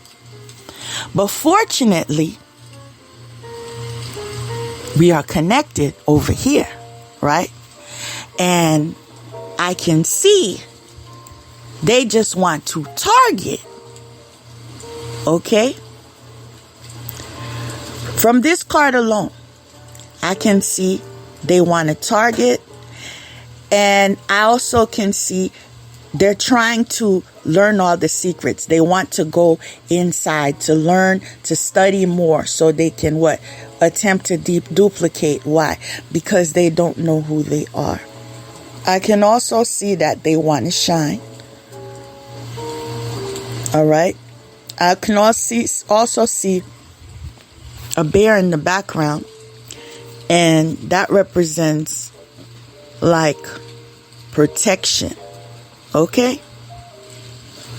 But fortunately, we are connected over here, right? And I can see they just want to target. Okay? From this card alone, I can see they want to target. And I also can see they're trying to learn all the secrets. They want to go inside to learn, to study more, so they can what? Attempt to duplicate. Why? Because they don't know who they are. I can also see that they want to shine. All right. I can also see a bear in the background, and that represents like protection. Okay?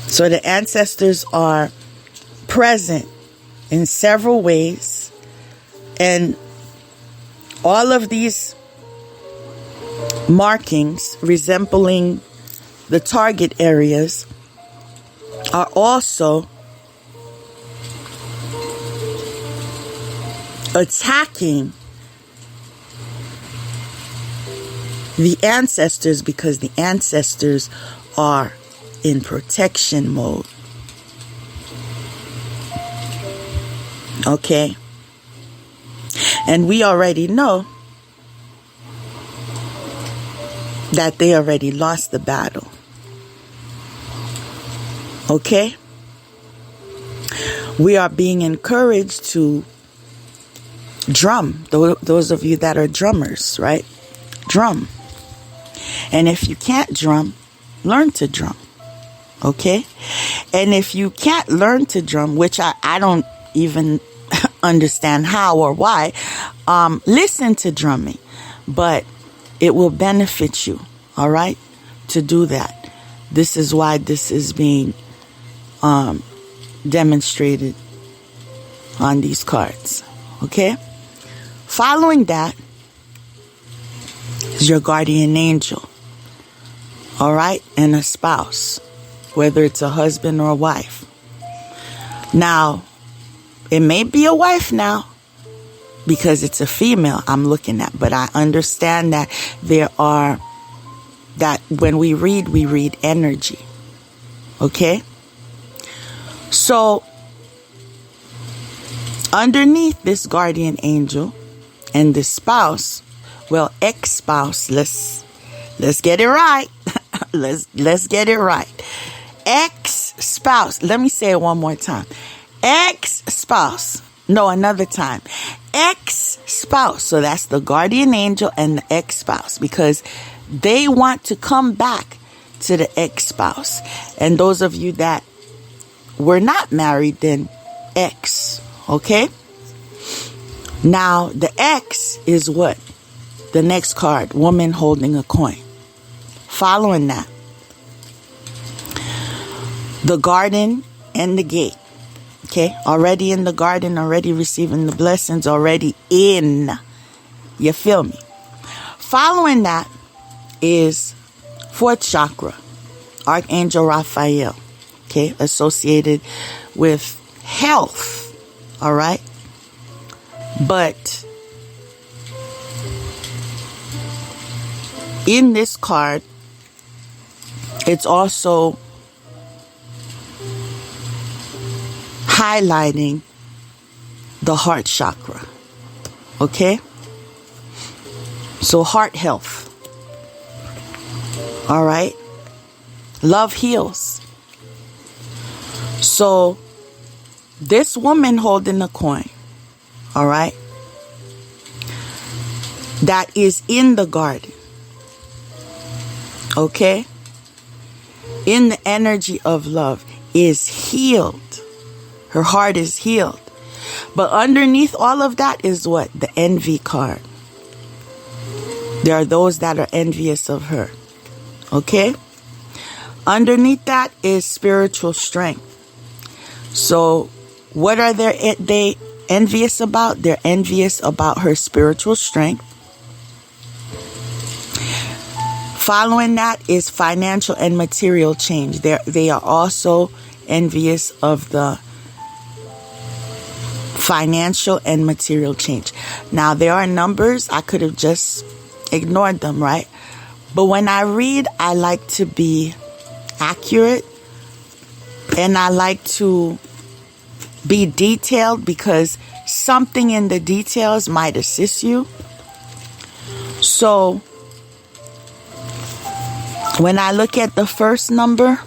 So the ancestors are present in several ways, and all of these markings resembling the target areas are also attacking the ancestors, because the ancestors are in protection mode. Okay? And we already know that they already lost the battle. Okay? We are being encouraged to drum. Those of you that are drummers, right? Drum. And if you can't drum, learn to drum. Okay? And if you can't learn to drum, which I don't even understand how or why, listen to drumming. But it will benefit you, all right, to do that. This is why this is being demonstrated on these cards. Okay? Following that is your guardian angel. All right? And a spouse, whether it's a husband or a wife. Now, it may be a wife now because it's a female I'm looking at, but I understand that that when we read energy. Okay? So, underneath this guardian angel and this spouse, well, ex-spouse, let's get it right. let's get it right. Ex-spouse. Let me say it one more time. Ex-spouse. No, another time. Ex-spouse. So that's the guardian angel and the ex-spouse, because they want to come back to the ex-spouse. And those of you that were not married, then ex. Okay? Now, the X is what? The next card, woman holding a coin. Following that, the garden and the gate. Okay, already in the garden, already receiving the blessings, already in. You feel me? Following that is fourth chakra, Archangel Raphael. Okay, associated with health. All right. But in this card, it's also highlighting the heart chakra. Okay? So heart health. All right? Love heals. So this woman holding the coin, all right, that is in the garden, okay, in the energy of love, is healed. Her heart is healed. But underneath all of that is what? The envy card. There are those that are envious of her. Okay? Underneath that is spiritual strength. So what are they envious about? They're envious about her spiritual strength. Following that is financial and material change. They are also envious of the financial and material change. Now, there are numbers. I could have just ignored them, right? But when I read, I like to be accurate and I like to be detailed because something in the details might assist you. So when I look at the first number,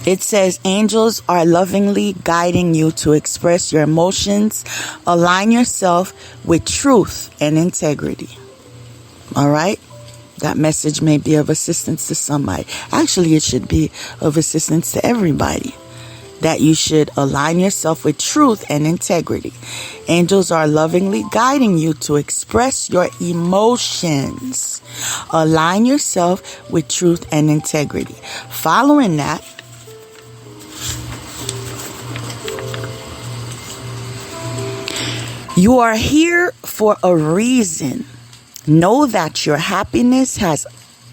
it says angels are lovingly guiding you to express your emotions. Align yourself with truth and integrity. All right? That message may be of assistance to somebody. Actually, it should be of assistance to everybody. That you should align yourself with truth and integrity. Angels are lovingly guiding you to express your emotions. Align yourself with truth and integrity. Following that, you are here for a reason. Know that your happiness has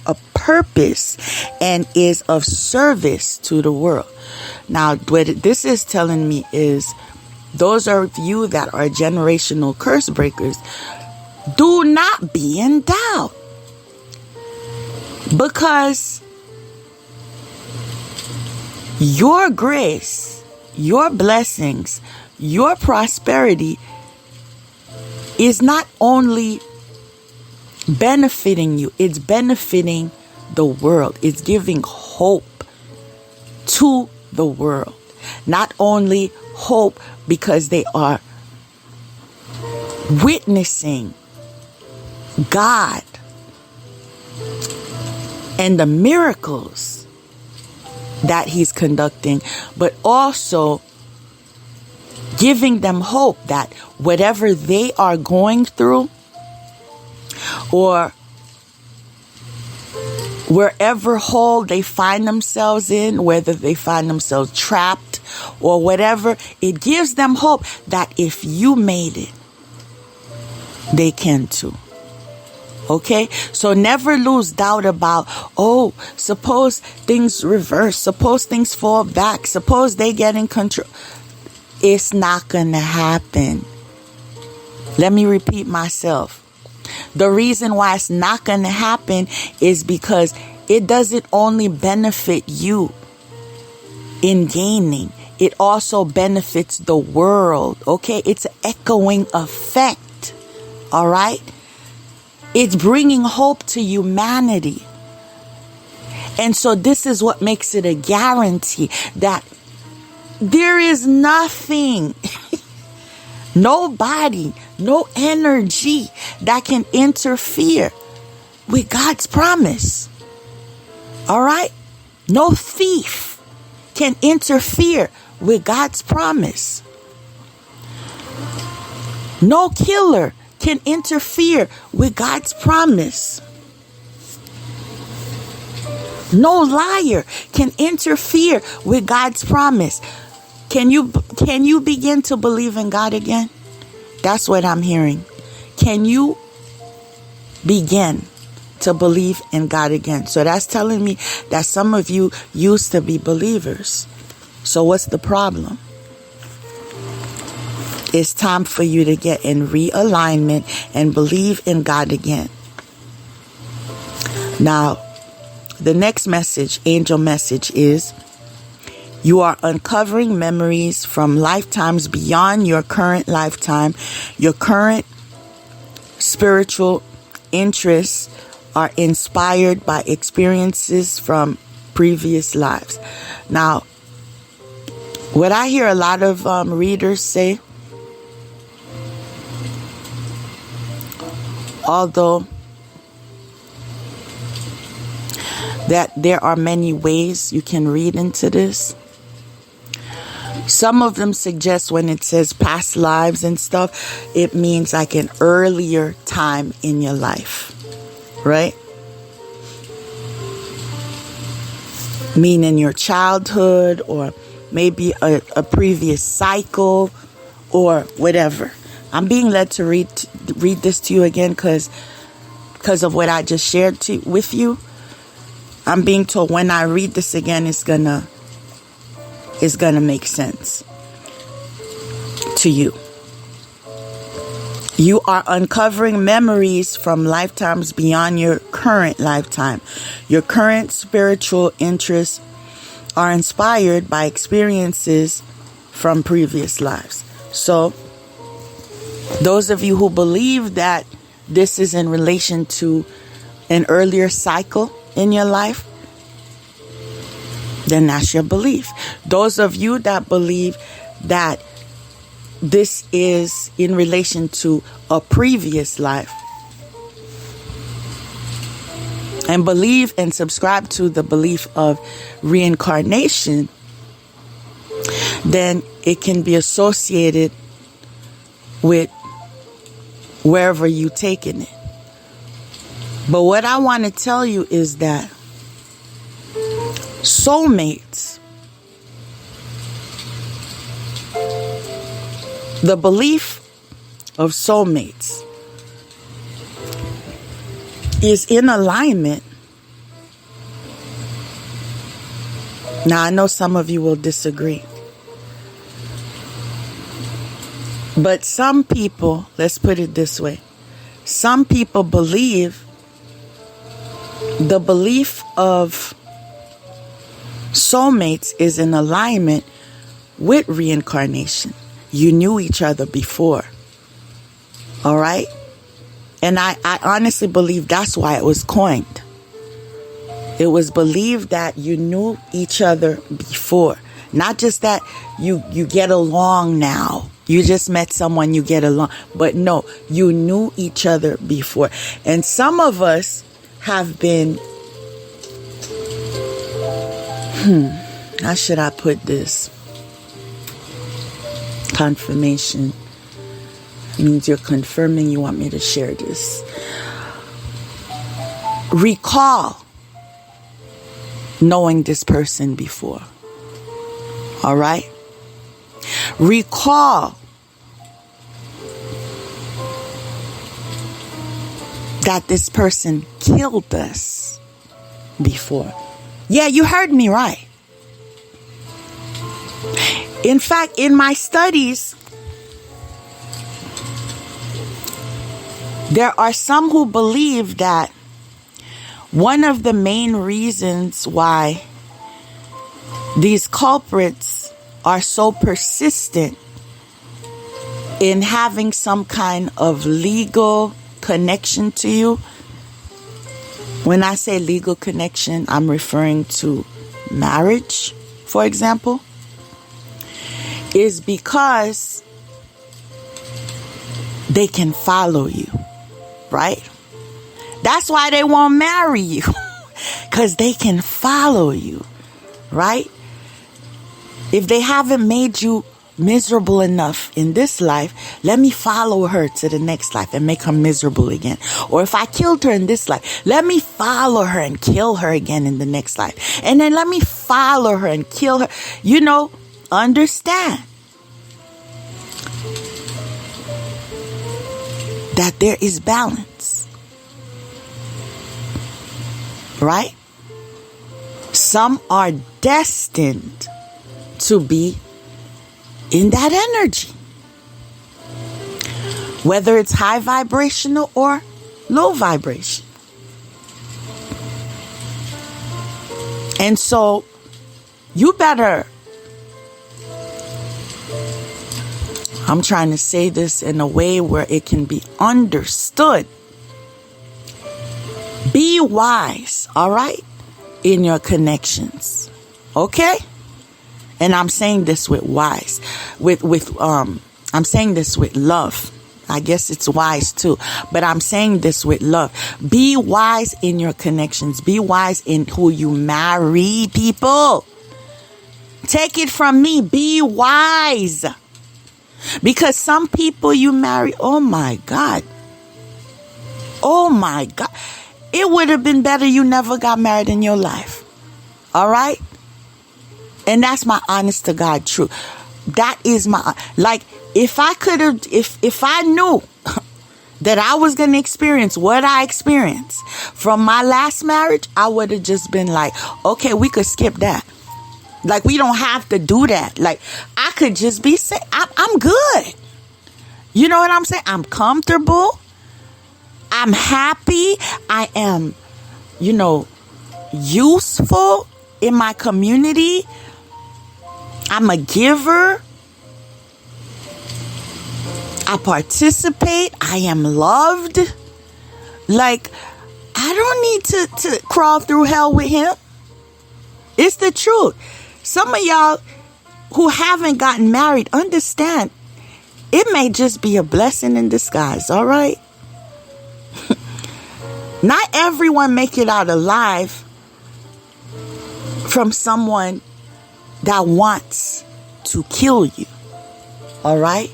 a purpose and is of service to the world. Now, what this is telling me is those of you that are generational curse breakers, do not be in doubt. Because your grace, your blessings, your prosperity is not only benefiting you, it's benefiting the world. It's giving hope to the world. Not only hope because they are witnessing God and the miracles that He's conducting, but also giving them hope that whatever they are going through or wherever hole they find themselves in, whether they find themselves trapped or whatever, it gives them hope that if you made it, they can too. Okay? So never lose doubt about, oh, suppose things reverse, suppose things fall back, suppose they get in control. It's not going to happen. Let me repeat myself. The reason why it's not going to happen is because it doesn't only benefit you in gaining. It also benefits the world. Okay? It's an echoing effect. All right? It's bringing hope to humanity. And so this is what makes it a guarantee that there is nothing, nobody, no energy that can interfere with God's promise. All right? No thief can interfere with God's promise. No killer can interfere with God's promise. No liar can interfere with God's promise. Can you begin to believe in God again? That's what I'm hearing. Can you begin to believe in God again? So that's telling me that some of you used to be believers. So what's the problem? It's time for you to get in realignment and believe in God again. Now, the next message, angel message, is you are uncovering memories from lifetimes beyond your current lifetime. Your current spiritual interests are inspired by experiences from previous lives. Now, what I hear a lot of readers say, although that there are many ways you can read into this, some of them suggest when it says past lives and stuff, it means like an earlier time in your life, right? Meaning your childhood, or maybe a previous cycle, or whatever. I'm being led to read this to you again because of what I just shared with you. I'm being told when I read this again, it's gonna make sense to you. You are uncovering memories from lifetimes beyond your current lifetime. Your current spiritual interests are inspired by experiences from previous lives. So, those of you who believe that this is in relation to an earlier cycle in your life, then that's your belief. Those of you that believe that this is in relation to a previous life and believe and subscribe to the belief of reincarnation, then it can be associated with wherever you've taken it. But what I want to tell you is that soulmates, the belief of soulmates, is in alignment. Now, I know some of you will disagree. But some people, let's put it this way, some people believe the belief of soulmates is in alignment with reincarnation. You knew each other before. All right? And I honestly believe that's why it was coined. It was believed that you knew each other before. Not just that you get along now. You just met someone, you get along. But no, you knew each other before. And some of us have been, how should I put this? Confirmation means you're confirming you want me to share this. Recall knowing this person before. All right? Recall that this person killed us before. Yeah, you heard me right. In fact, in my studies, there are some who believe that one of the main reasons why these culprits are so persistent in having some kind of legal connection to you. When I say legal connection, I'm referring to marriage, for example, is because they can follow you, right? That's why they won't marry you, because they can follow you, right? If they haven't made you miserable enough in this life, let me follow her to the next life and make her miserable again. Or if I killed her in this life, let me follow her and kill her again in the next life. And then let me follow her and kill her. You know, understand that there is balance. Right? Some are destined to be in that energy, whether it's high vibrational or low vibration. And so you better, I'm trying to say this in a way where it can be understood. Be wise, all right, in your connections. Okay? And I'm saying this with wise, I'm saying this with love. I guess it's wise too, but I'm saying this with love. Be wise in your connections. Be wise in who you marry, people. Take it from me. Be wise. Because some people you marry, oh my God. Oh my God. It would have been better you never got married in your life. All right? And that's my honest to God truth. That is my, like, if I could have, if I knew that I was going to experience what I experienced from my last marriage, I would have just been like, okay, we could skip that. Like, we don't have to do that. Like, I could just be saying, I'm good. You know what I'm saying? I'm comfortable. I'm happy. I am, useful in my community. I'm a giver. I participate. I am loved. Like, I don't need to crawl through hell with him. It's the truth. Some of y'all who haven't gotten married, understand, it may just be a blessing in disguise, all right? Not everyone make it out alive from someone that wants to kill you. All right?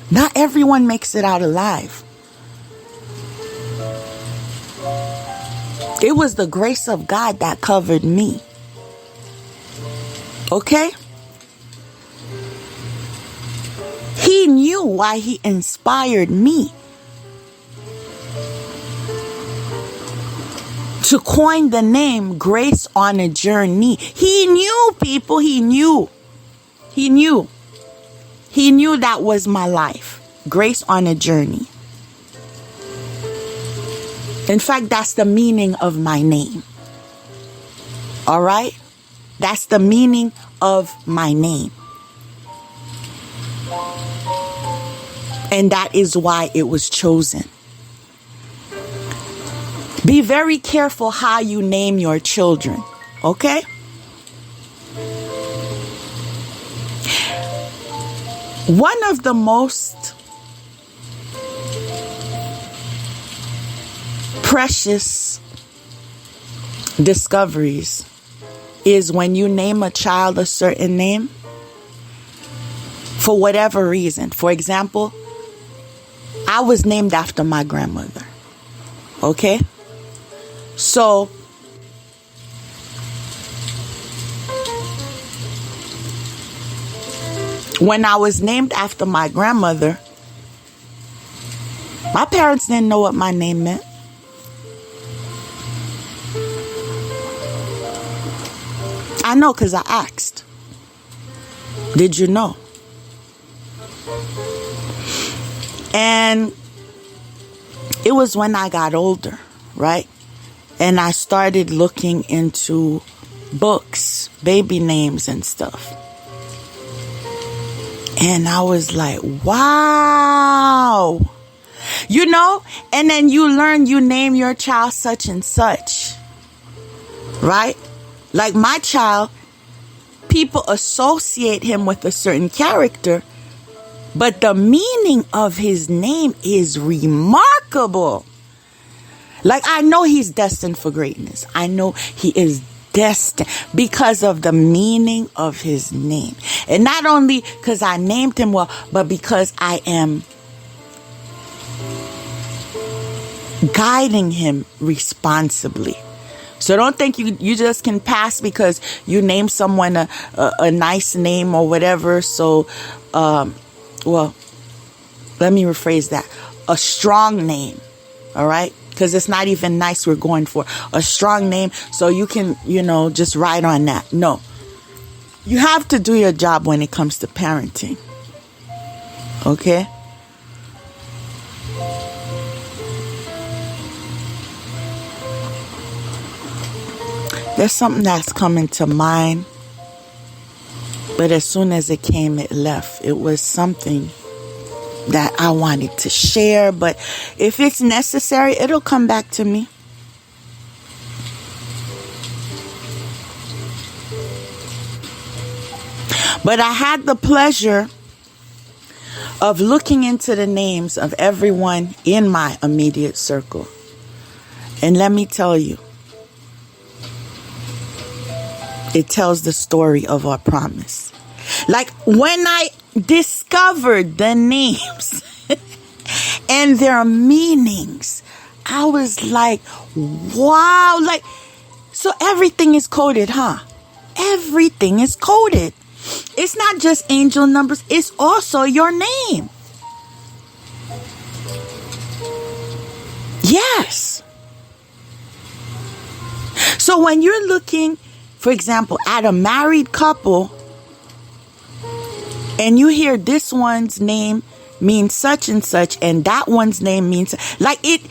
Not everyone makes it out alive. It was the grace of God that covered me. Okay? He knew why he inspired me to coin the name Grace on a Journey. He knew, people. He knew. He knew. He knew that was my life. Grace on a Journey. In fact, that's the meaning of my name. All right? That's the meaning of my name. And that is why it was chosen. Be very careful how you name your children, okay? One of the most precious discoveries is when you name a child a certain name for whatever reason. For example, I was named after my grandmother, okay? So, when I was named after my grandmother, my parents didn't know what my name meant. I know because I asked. Did you know? And it was when I got older, right? And I started looking into books, baby names and stuff. And I was like, wow. And then you learn you name your child such and such. Right? Like my child, people associate him with a certain character, but the meaning of his name is remarkable. Like, I know he's destined for greatness. I know he is destined because of the meaning of his name. And not only because I named him well, but because I am guiding him responsibly. So don't think you just can pass because you name someone a nice name or whatever. So, well, let me rephrase that. A strong name. All right. Because it's not even nice we're going for. A strong name. So you can, just ride on that. No. You have to do your job when it comes to parenting. Okay? There's something that's coming to mind. But as soon as it came, it left. It was something that I wanted to share. But if it's necessary, it'll come back to me. But I had the pleasure of looking into the names of everyone in my immediate circle. And let me tell you, it tells the story of our promise. Like when I discovered the names and their meanings, I was like, wow. So everything is coded, huh? Everything is coded. It's not just angel numbers. It's also your name. Yes. So when you're looking, for example, at a married couple, and you hear this one's name means such and such, and that one's name means it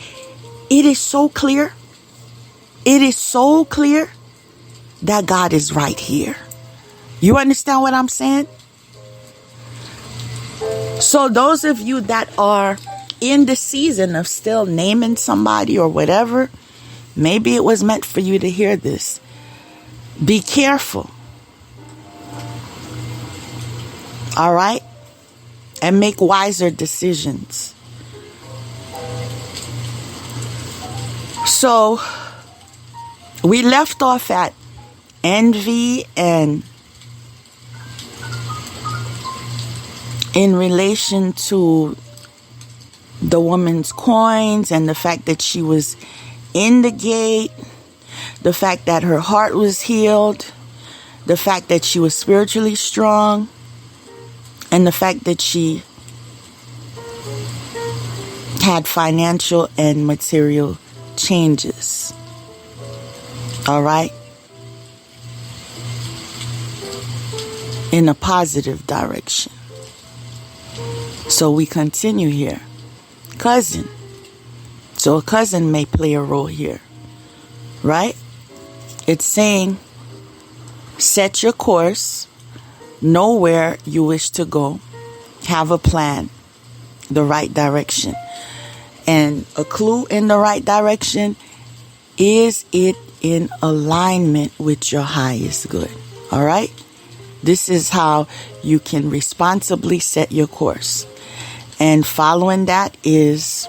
is so clear. It is so clear that God is right here. You understand what I'm saying? So those of you that are in the season of still naming somebody or whatever, maybe it was meant for you to hear this. Be careful. All right? And make wiser decisions. So, we left off at envy and in relation to the woman's coins and the fact that she was in the gate, the fact that her heart was healed, the fact that she was spiritually strong, and the fact that she had financial and material changes. All right? In a positive direction. So we continue here. Cousin. So a cousin may play a role here. Right? It's saying, set your course, know where you wish to go, have a plan, the right direction. And a clue in the right direction, is it in alignment with your highest good? All right? This is how you can responsibly set your course. And following that is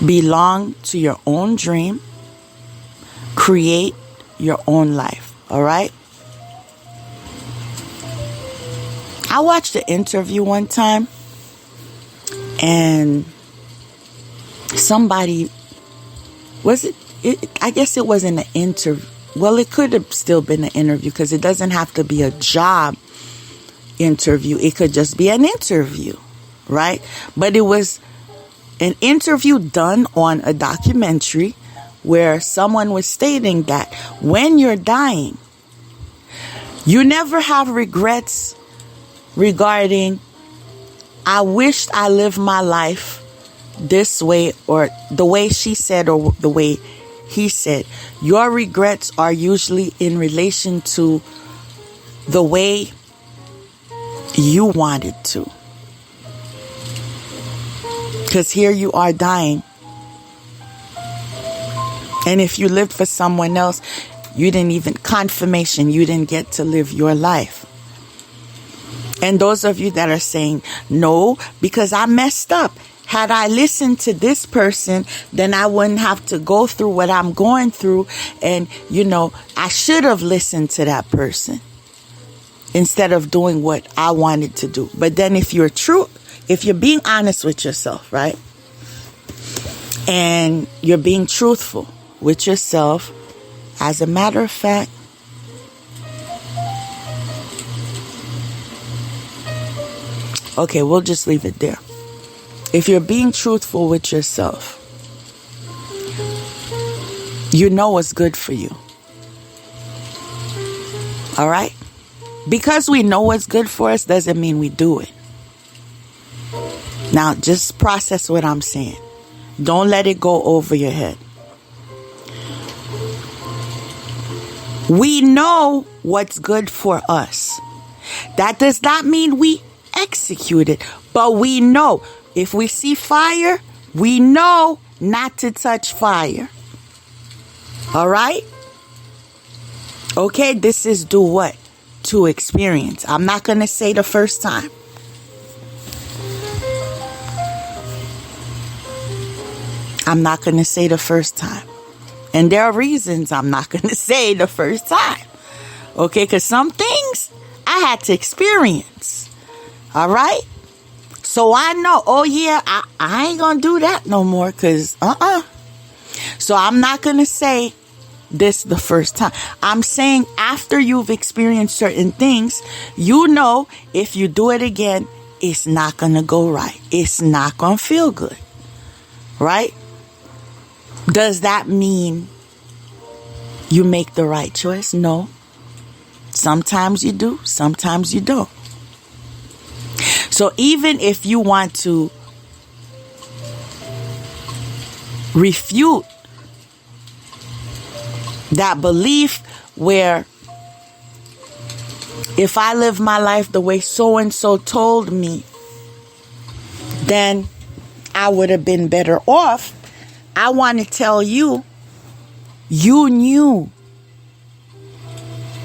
belong to your own dream. Create your own life. All right? I watched an interview one time, and somebody, I guess it wasn't an interview. Well, it could have still been an interview because it doesn't have to be a job interview. It could just be an interview, right? But it was an interview done on a documentary where someone was stating that when you're dying, you never have regrets regarding, I wished I lived my life this way, or the way she said, or the way he said. Your regrets are usually in relation to the way you wanted to. Because here you are dying. And if you lived for someone else, you didn't even, confirmation, you didn't get to live your life. And those of you that are saying, no, because I messed up. had I listened to this person, then I wouldn't have to go through what I'm going through. And, I should have listened to that person instead of doing what I wanted to do. But then if you're being honest with yourself, right? And you're being truthful with yourself, as a matter of fact, okay, we'll just leave it there. If you're being truthful with yourself, you know what's good for you. All right? Because we know what's good for us doesn't mean we do it. Now, just process what I'm saying. Don't let it go over your head. We know what's good for us. That does not mean we execute it, but we know. If we see fire, we know not to touch fire. All right? Okay, this is do what? To experience. I'm not going to say the first time. I'm not going to say the first time. And there are reasons I'm not going to say the first time. Okay, because some things I had to experience. All right? So I know, I ain't going to do that no more because, So I'm not going to say this the first time. I'm saying after you've experienced certain things, if you do it again, it's not going to go right. It's not going to feel good. Right? Does that mean you make the right choice? No. Sometimes you do, sometimes you don't. So even if you want to refute that belief where if I live my life the way so-and-so told me, then I would have been better off. I want to tell you, you knew.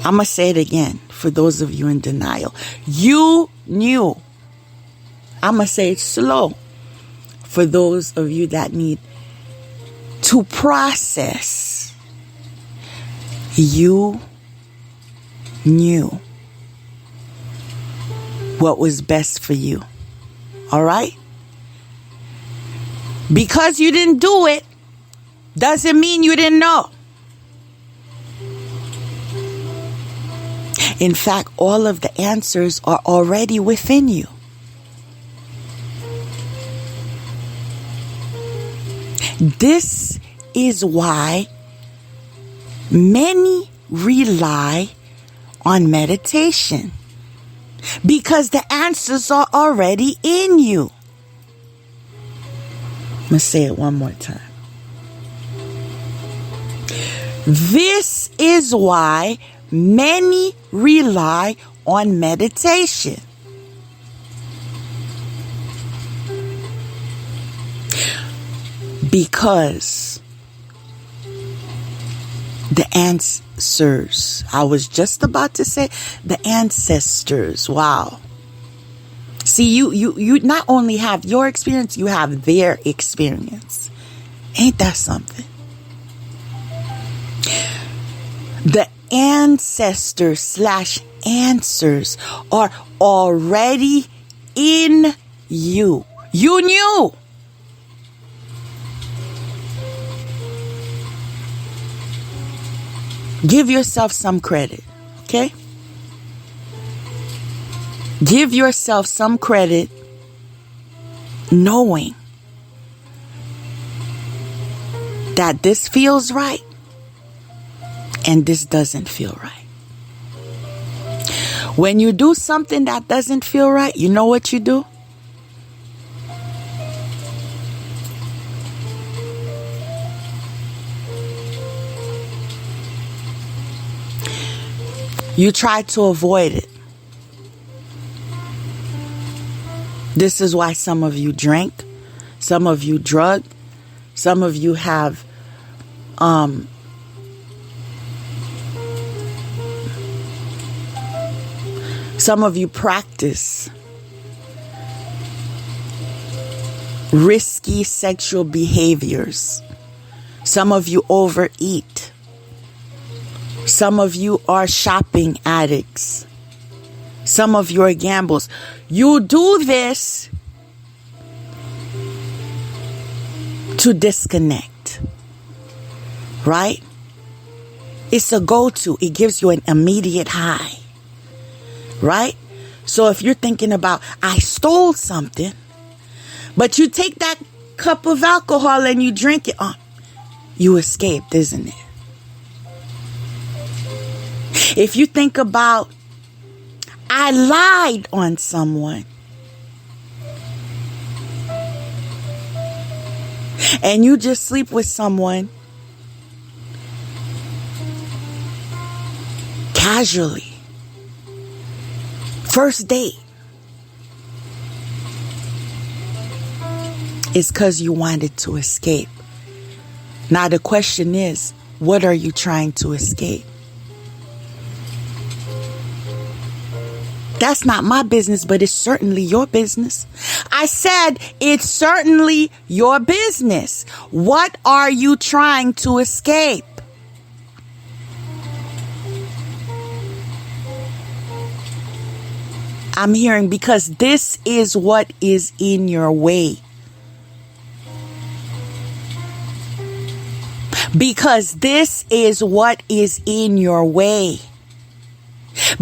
I'm going to say it again for those of you in denial. You knew. I'm going to say it slow for those of you that need to process. You knew what was best for you. All right? Because you didn't do it doesn't mean you didn't know. In fact, all of the answers are already within you. This is why many rely on meditation. Because the answers are already in you. I'm going to say it one more time. This is why many rely on meditation. Because the answers, I was just about to say the ancestors. Wow. See, you not only have your experience, you have their experience. Ain't that something? The ancestors/answers are already in you. You knew. Give yourself some credit, okay? Give yourself some credit knowing that this feels right and this doesn't feel right. When you do something that doesn't feel right, you know what you do? You try to avoid it. This is why some of you drink, some of you drug, some of you have some of you practice risky sexual behaviors. Some of you overeat. Some of you are shopping addicts. Some of you are gamblers. You do this to disconnect, right? It's a go-to. It gives you an immediate high, right? So if you're thinking about, I stole something, but you take that cup of alcohol and you drink it, you escaped, isn't it? If you think about, I lied on someone, and you just sleep with someone casually, first date, it's because you wanted to escape. Now the question is, what are you trying to escape? That's not my business, but it's certainly your business. I said it's certainly your business. What are you trying to escape? I'm hearing because this is what is in your way. Because this is what is in your way.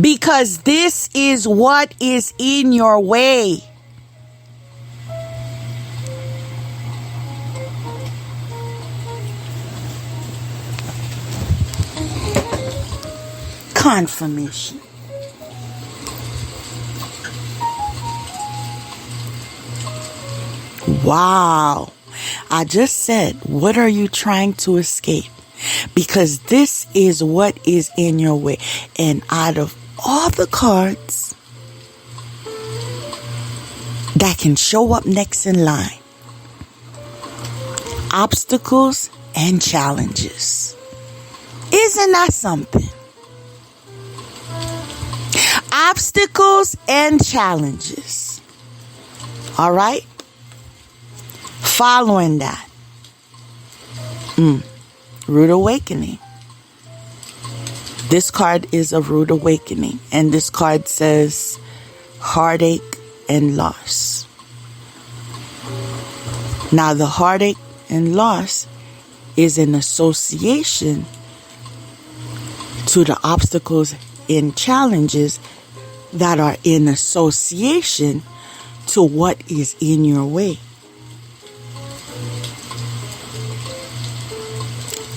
Because this is what is in your way. Confirmation. Wow. I just said, what are you trying to escape? Because this is what is in your way. And out of all the cards that can show up next in line, obstacles and challenges. Isn't that something? Obstacles and challenges. All right? Following that, rude awakening. This card is a rude awakening, and this card says heartache and loss. Now, the heartache and loss is an association to the obstacles and challenges that are in association to what is in your way.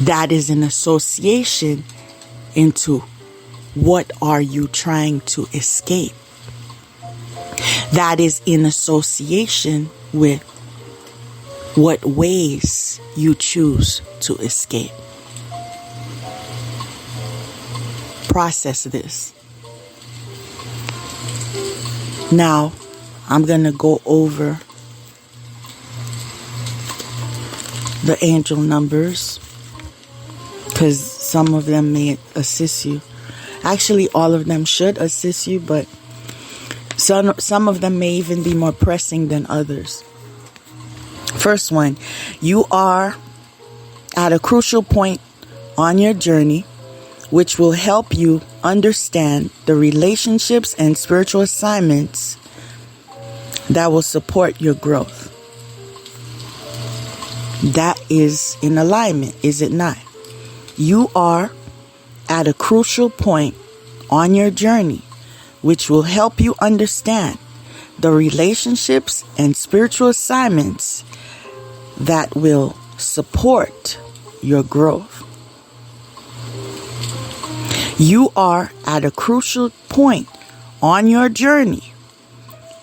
That is an association into what are you trying to escape. That is in association with what ways you choose to escape. Process this. Now, I'm going to go over the angel numbers, because some of them may assist you. Actually, all of them should assist you, but some of them may even be more pressing than others. First one, you are at a crucial point on your journey, which will help you understand the relationships and spiritual assignments that will support your growth. That is in alignment, is it not? You are at a crucial point on your journey, which will help you understand the relationships and spiritual assignments that will support your growth. You are at a crucial point on your journey,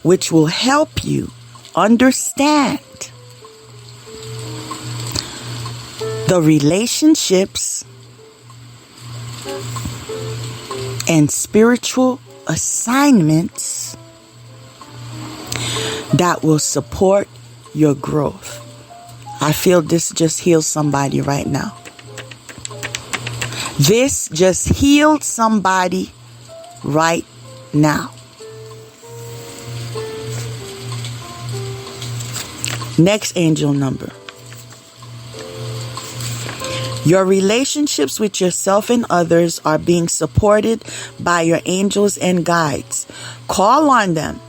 which will help you understand the relationships and spiritual assignments that will support your growth. I feel this just healed somebody right now. This just healed somebody right now. Next angel number. Your relationships with yourself and others are being supported by your angels and guides. Call on them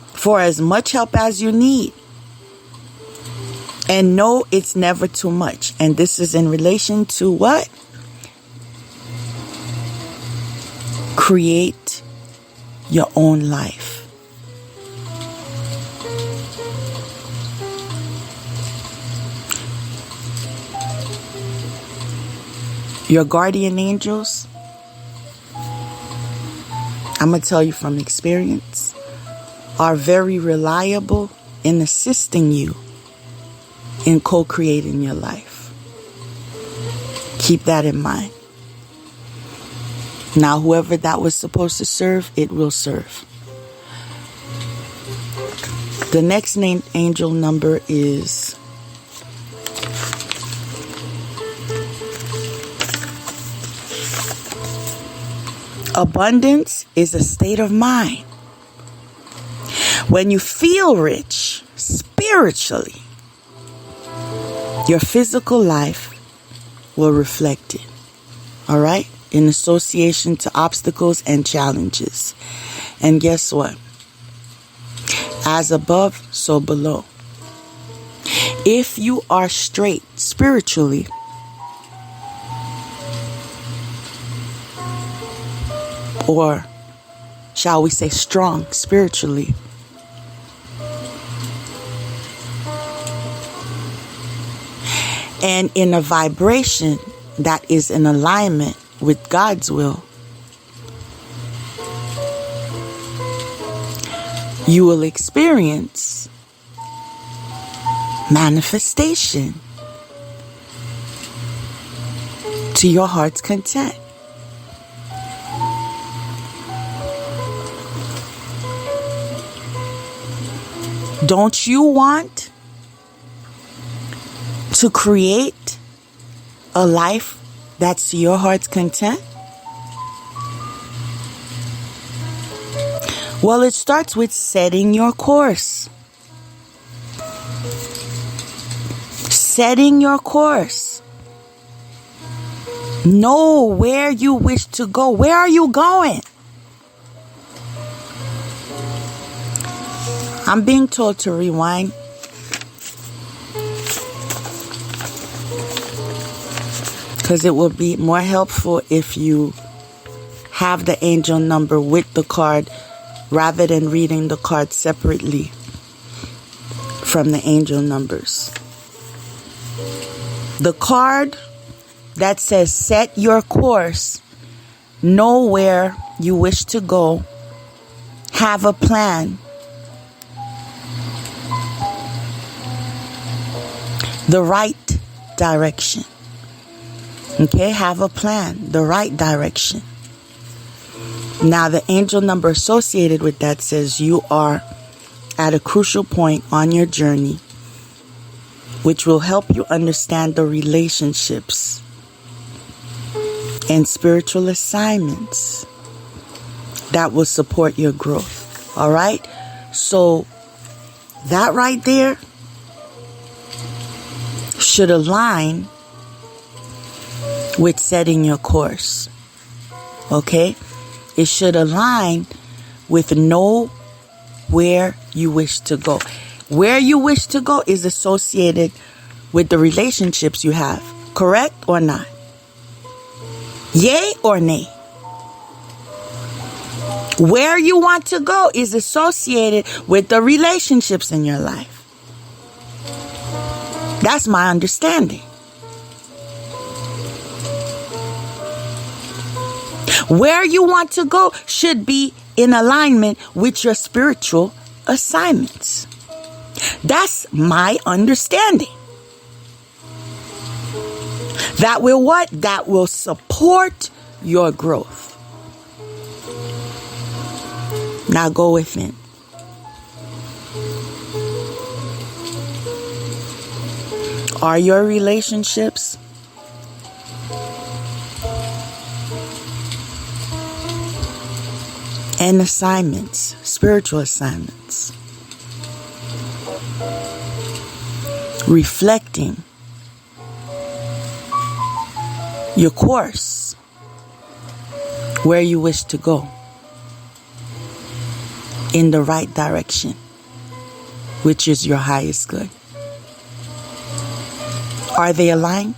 for as much help as you need. And know it's never too much. And this is in relation to what? Create your own life. Your guardian angels, I'm going to tell you from experience, are very reliable in assisting you in co-creating your life. Keep that in mind. Now, whoever that was supposed to serve, it will serve. The next angel number is abundance is a state of mind. When you feel rich spiritually, your physical life will reflect it. All right? In association to obstacles and challenges. And guess what? As above, so below. If you are straight spiritually, or shall we say strong spiritually, and in a vibration that is in alignment with God's will, you will experience manifestation to your heart's content. Don't you want to create a life that's to your heart's content? Well, it starts with setting your course. Setting your course. Know where you wish to go. Where are you going? I'm being told to rewind. Because it will be more helpful if you have the angel number with the card rather than reading the card separately from the angel numbers. The card that says set your course, know where you wish to go, have a plan. The right direction. Okay, have a plan, the right direction. Now, the angel number associated with that says you are at a crucial point on your journey, which will help you understand the relationships and spiritual assignments that will support your growth. All right? So, that right there should align with setting your course. Okay? It should align with know where you wish to go. Where you wish to go is associated with the relationships you have. Correct or not? Yay or nay? Where you want to go is associated with the relationships in your life. That's my understanding. Where you want to go should be in alignment with your spiritual assignments. That's my understanding. That will what? That will support your growth. Now go within. Are your relationships and assignments, spiritual assignments, reflecting your course, where you wish to go in the right direction, which is your highest good. Are they aligned?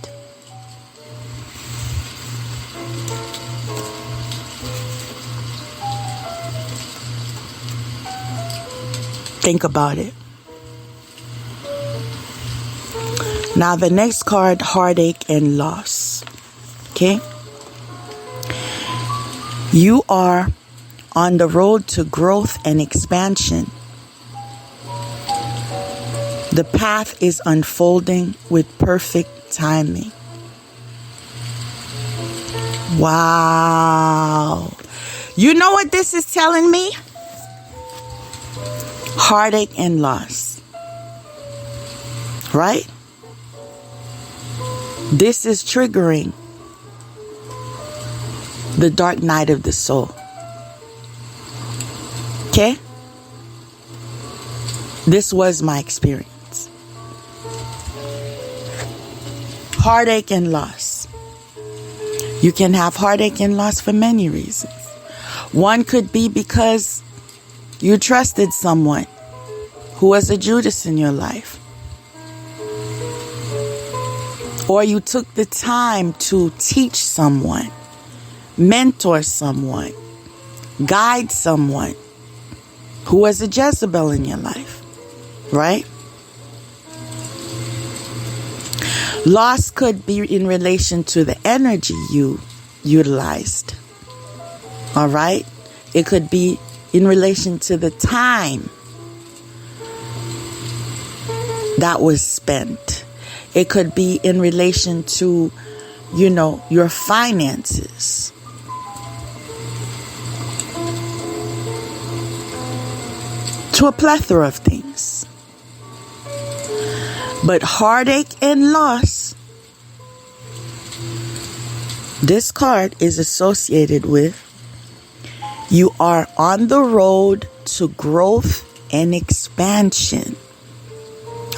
Think about it. Now the next card, heartache and loss. Okay? You are on the road to growth and expansion. The path is unfolding with perfect timing. Wow. You know what this is telling me? Heartache and loss. Right? This is triggering the dark night of the soul. Okay? This was my experience. Heartache and loss. You can have heartache and loss for many reasons. One could be because you trusted someone who was a Judas in your life. Or you took the time to teach someone, mentor someone, guide someone who was a Jezebel in your life, right? Loss could be in relation to the energy you utilized, all right? It could be in relation to the time that was spent. It could be in relation to, your finances. To a plethora of things. But heartache and loss, this card is associated with you are on the road to growth and expansion.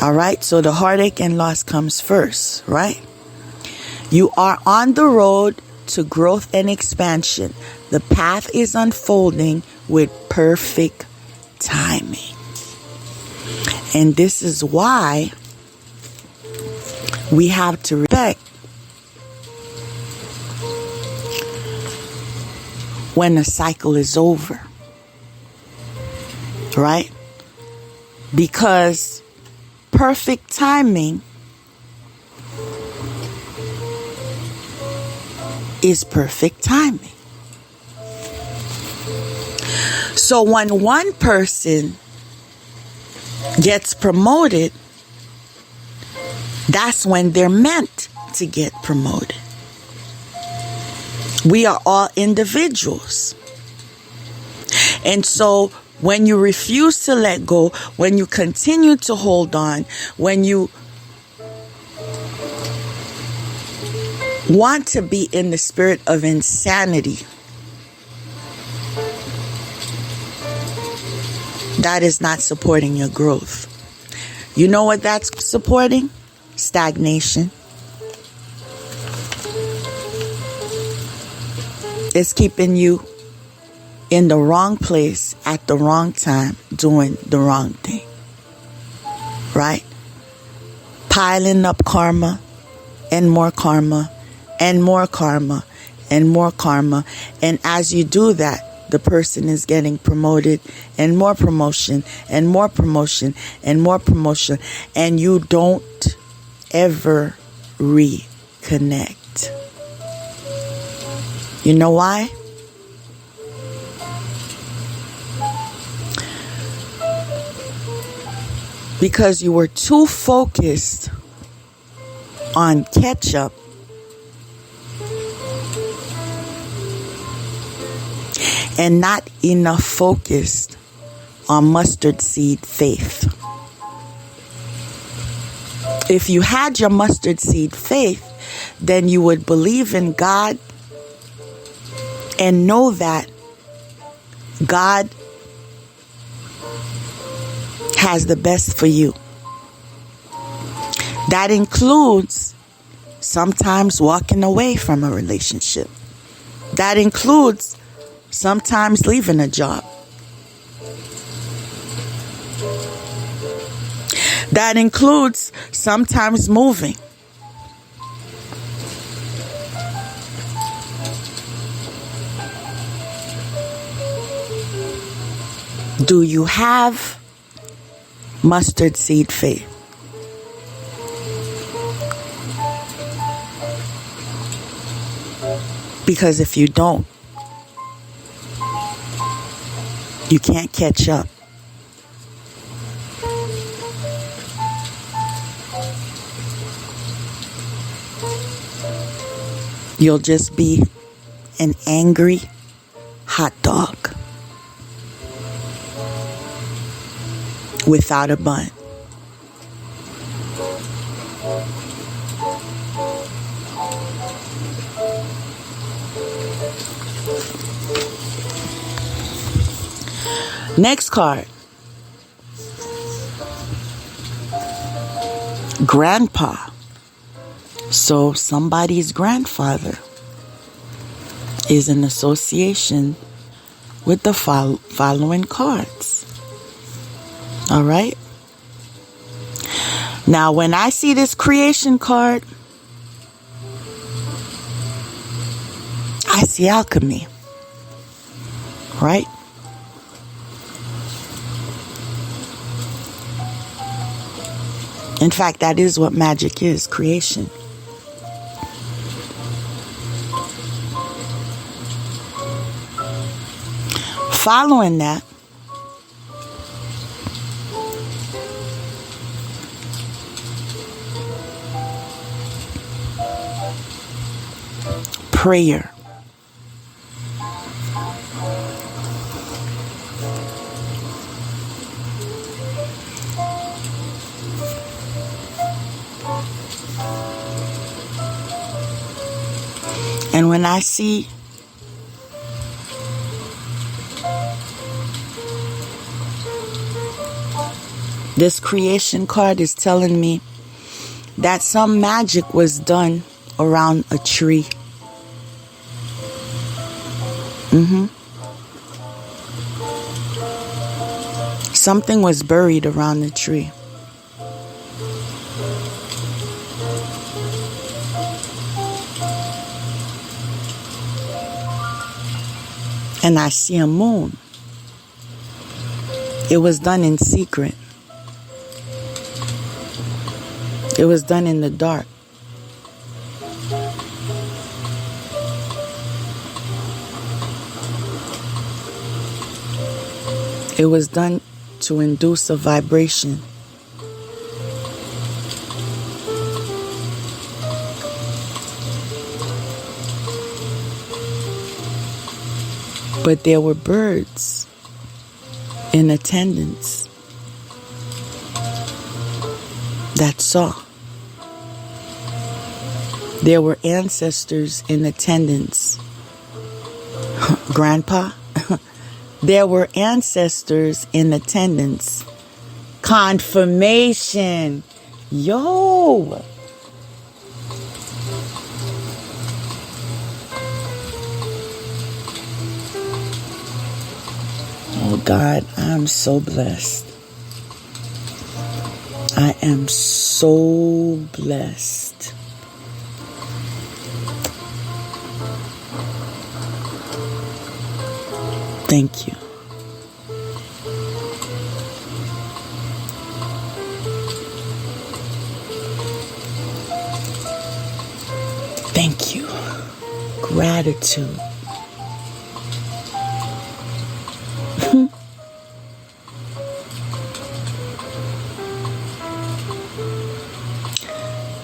All right, so the heartache and loss comes first, right? You are on the road to growth and expansion. The path is unfolding with perfect timing. And this is why we have to respect when a cycle is over, right? Because perfect timing is perfect timing. So when one person gets promoted, that's when they're meant to get promoted. We are all individuals. And so when you refuse to let go, when you continue to hold on, when you want to be in the spirit of insanity, that is not supporting your growth. You know what that's supporting? Stagnation. It's keeping you in the wrong place at the wrong time, doing the wrong thing. Right? Piling up karma and more karma and more karma and more karma. And as you do that, the person is getting promoted and more promotion and more promotion and more promotion. And you don't ever reconnect. You know why? Because you were too focused on ketchup and not enough focused on mustard seed faith. If you had your mustard seed faith, then you would believe in God and know that God has the best for you. That includes sometimes walking away from a relationship. That includes sometimes leaving a job. That includes sometimes moving. Do you have mustard seed faith? Because if you don't, you can't catch up. You'll just be an angry hot dog without a bun. Next card. Grandpa. So somebody's grandfather is in association with the following cards. All right. Now, when I see this creation card, I see alchemy. Right? In fact, that is what magic is, creation. Following that, prayer. And when I see this creation card is telling me that some magic was done around a tree. Something was buried around the tree. And I see a moon. It was done in secret. It was done in the dark. It was done to induce a vibration. But there were birds in attendance that saw. There were ancestors in attendance. Grandpa? There were ancestors in attendance. Confirmation. Yo. Oh God, I'm so blessed. I am so blessed. Thank you. Thank you. Gratitude.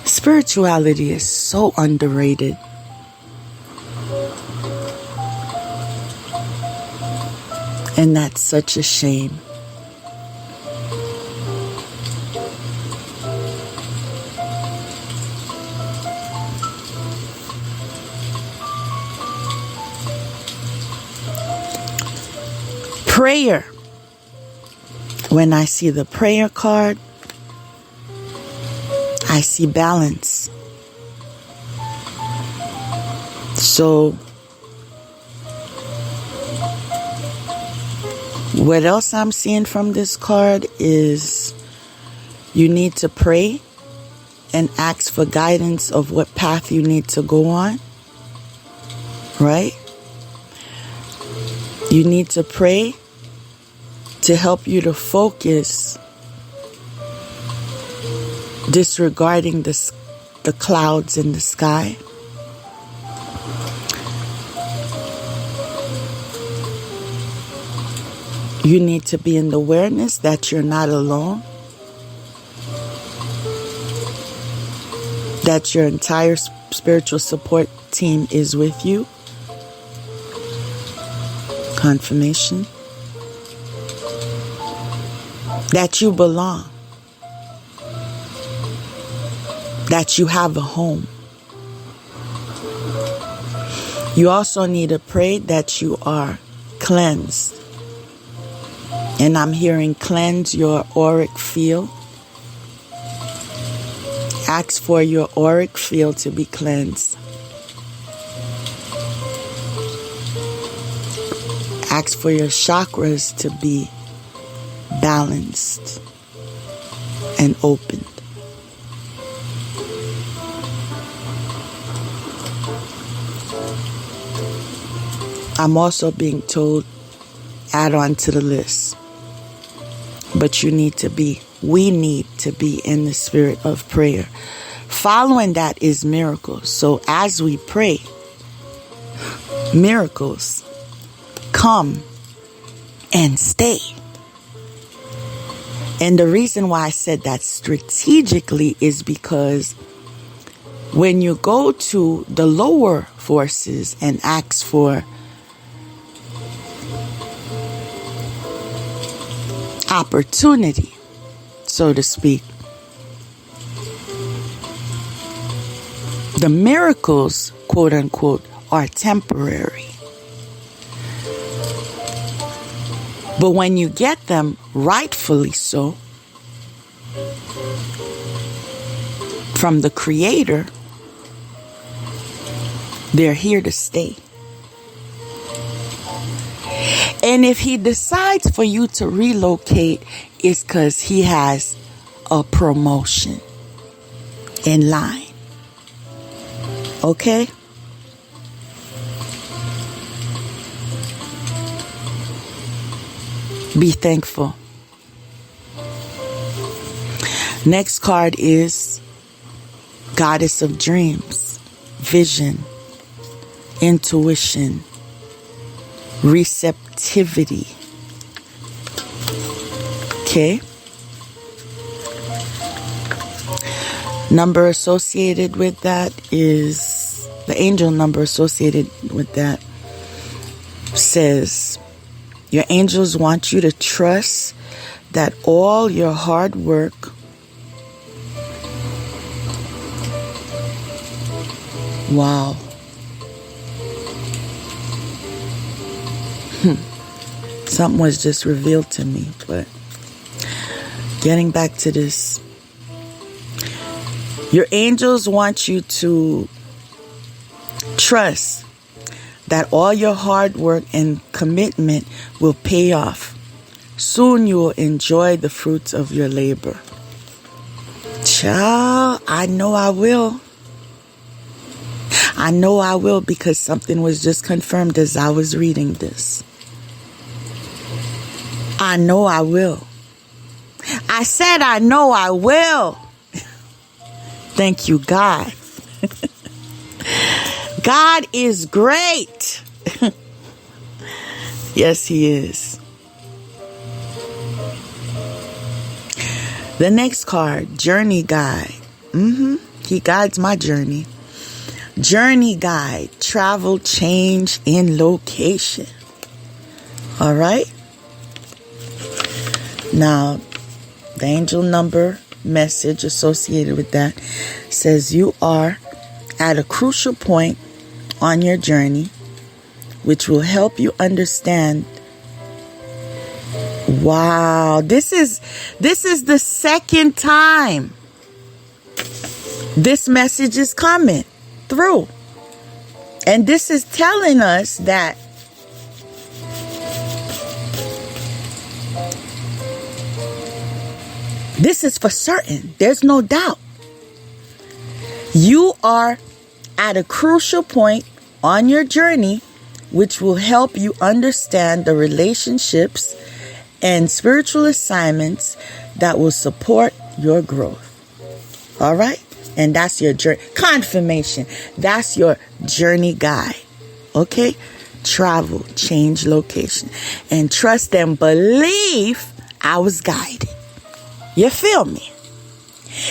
Spirituality is so underrated. And that's such a shame. Prayer. When I see the prayer card, I see balance. So, what else I'm seeing from this card is you need to pray and ask for guidance of what path you need to go on. Right? You need to pray to help you to focus, disregarding the clouds in the sky. You need to be in the awareness that you're not alone, that your entire spiritual support team is with you. Confirmation. That you belong. That you have a home. You also need to pray that you are cleansed. And I'm hearing cleanse your auric field. Ask for your auric field to be cleansed. Ask for your chakras to be balanced and opened. I'm also being told, add on to the list. But we need to be in the spirit of prayer. Following that is miracles. So as we pray, miracles come and stay. And the reason why I said that strategically is because when you go to the lower forces and ask for opportunity, so to speak, the miracles, quote unquote, are temporary. But when you get them, rightfully so, from the Creator, they're here to stay. And if He decides for you to relocate, it's because He has a promotion in line. Okay? Be thankful. Next card is Goddess of Dreams, Vision, Intuition, Receptivity. Okay. Number associated with that is, the angel number associated with that says, your angels want you to trust that all your hard work, wow. Something was just revealed to me, but getting back to this. Your angels want you to trust that all your hard work and commitment will pay off. Soon you will enjoy the fruits of your labor. Child, I know I will. I know I will, because something was just confirmed as I was reading this. I know I will. I said I know I will. Thank you, God. God is great. Yes, He is. The next card, Journey Guide. He guides my journey. Journey Guide, travel, change in location. All right. Now, the angel number message associated with that says you are at a crucial point on your journey, which will help you understand. Wow, this is the second time this message is coming through. And this is telling us that this is for certain. There's no doubt. You are at a crucial point on your journey, which will help you understand the relationships and spiritual assignments that will support your growth. All right? And that's your journey. Confirmation. That's your journey guide. Okay? Travel, change location. And trust and believe I was guided. You feel me?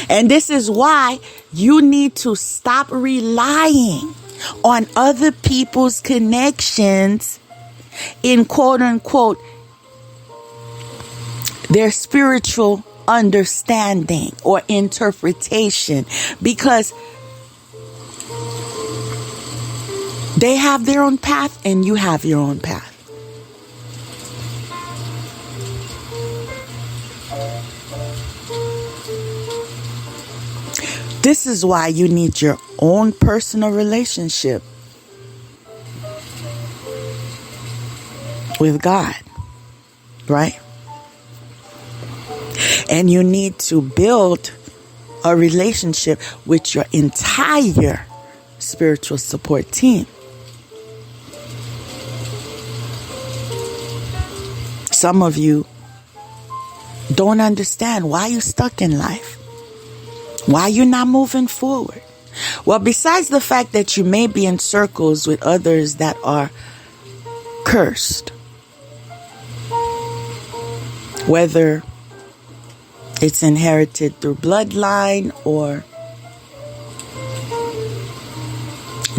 And this is why you need to stop relying on other people's connections in quote unquote their spiritual understanding or interpretation, because they have their own path and you have your own path. This is why you need your own personal relationship with God, right? And you need to build a relationship with your entire spiritual support team. Some of you don't understand why you're stuck in life. Why you're not moving forward? Well, besides the fact that you may be in circles with others that are cursed, whether it's inherited through bloodline or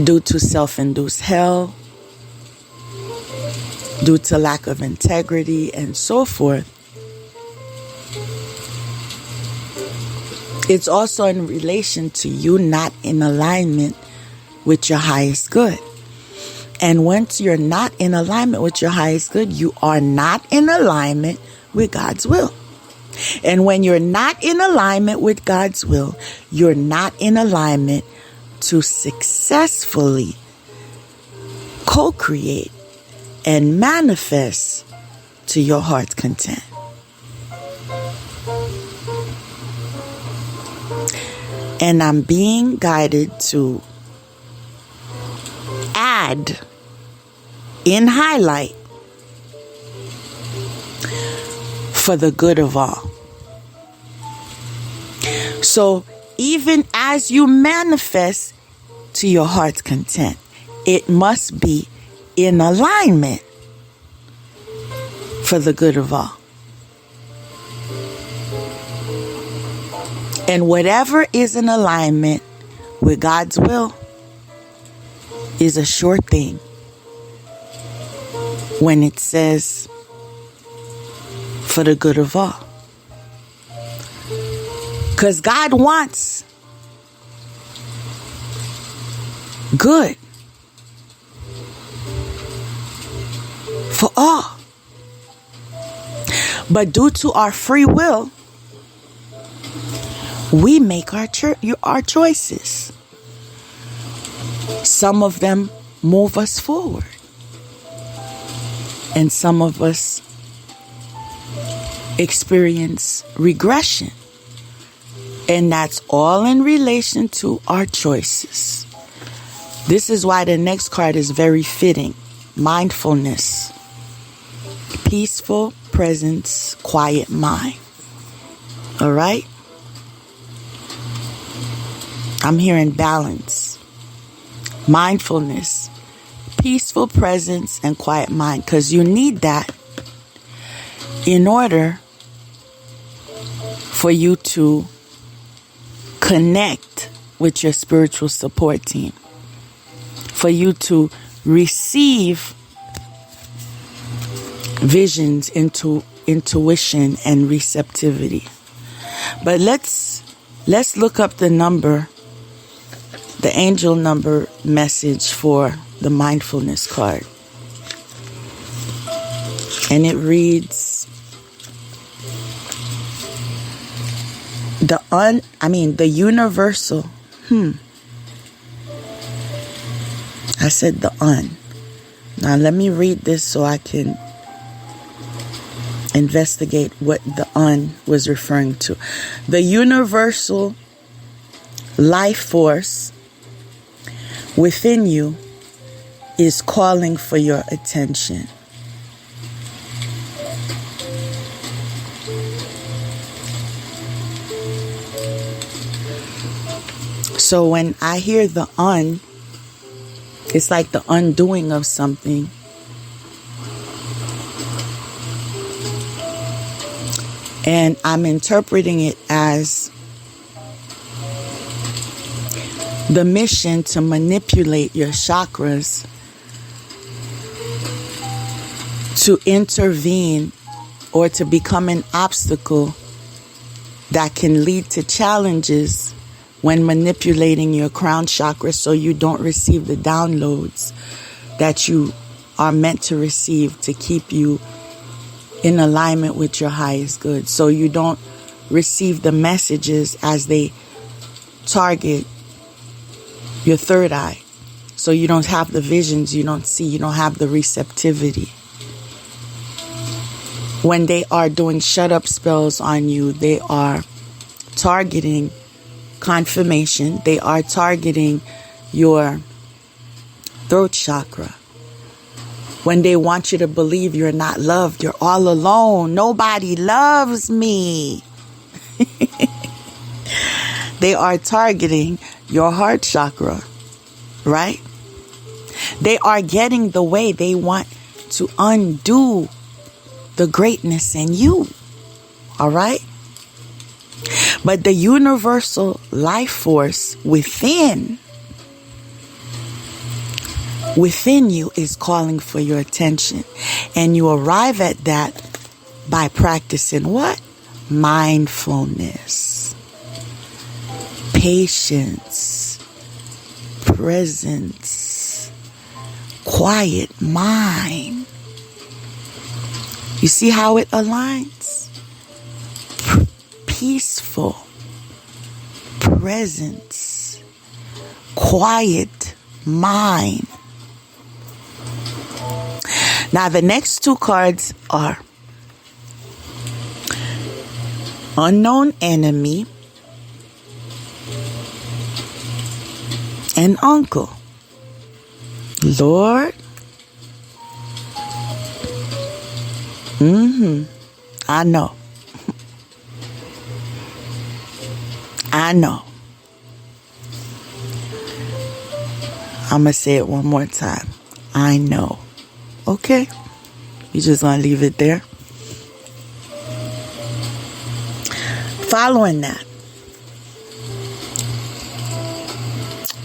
due to self-induced hell, due to lack of integrity and so forth, it's also in relation to you not in alignment with your highest good. And once you're not in alignment with your highest good, you are not in alignment with God's will. And when you're not in alignment with God's will, you're not in alignment to successfully co-create and manifest to your heart's content. And I'm being guided to add in highlight for the good of all. So even as you manifest to your heart's content, it must be in alignment for the good of all. And whatever is in alignment with God's will is a sure thing when it says for the good of all. Because God wants good for all. But due to our free will, we make our choices. Some of them move us forward. And some of us experience regression. And that's all in relation to our choices. This is why the next card is very fitting. Mindfulness. Peaceful presence, quiet mind. All right? I'm hearing balance, mindfulness, peaceful presence, and quiet mind. Because you need that in order for you to connect with your spiritual support team. For you to receive visions, intuition, and receptivity. But let's look up the number. The angel number message for the mindfulness card. And it reads, the universal I said the un. Now let me read this so I can investigate what the un was referring to. The universal life force within you is calling for your attention. So when I hear the un, it's like the undoing of something. And I'm interpreting it as the mission to manipulate your chakras to intervene or to become an obstacle that can lead to challenges when manipulating your crown chakra so you don't receive the downloads that you are meant to receive to keep you in alignment with your highest good. So you don't receive the messages as they target your third eye. So you don't have the visions, you don't see, you don't have the receptivity. When they are doing shut up spells on you, they are targeting confirmation. They are targeting your throat chakra. When they want you to believe you're not loved, you're all alone, nobody loves me. They are targeting your heart chakra, right? They are getting the way they want to undo the greatness in you, all right? But the universal life force within you is calling for your attention. And you arrive at that by practicing what? Mindfulness, patience, presence, quiet mind. You see how it aligns? Peaceful, presence, quiet mind. Now the next two cards are unknown enemy and uncle. Lord. I know. I know. I'm going to say it one more time. I know. Okay? You just going to leave it there. Following that,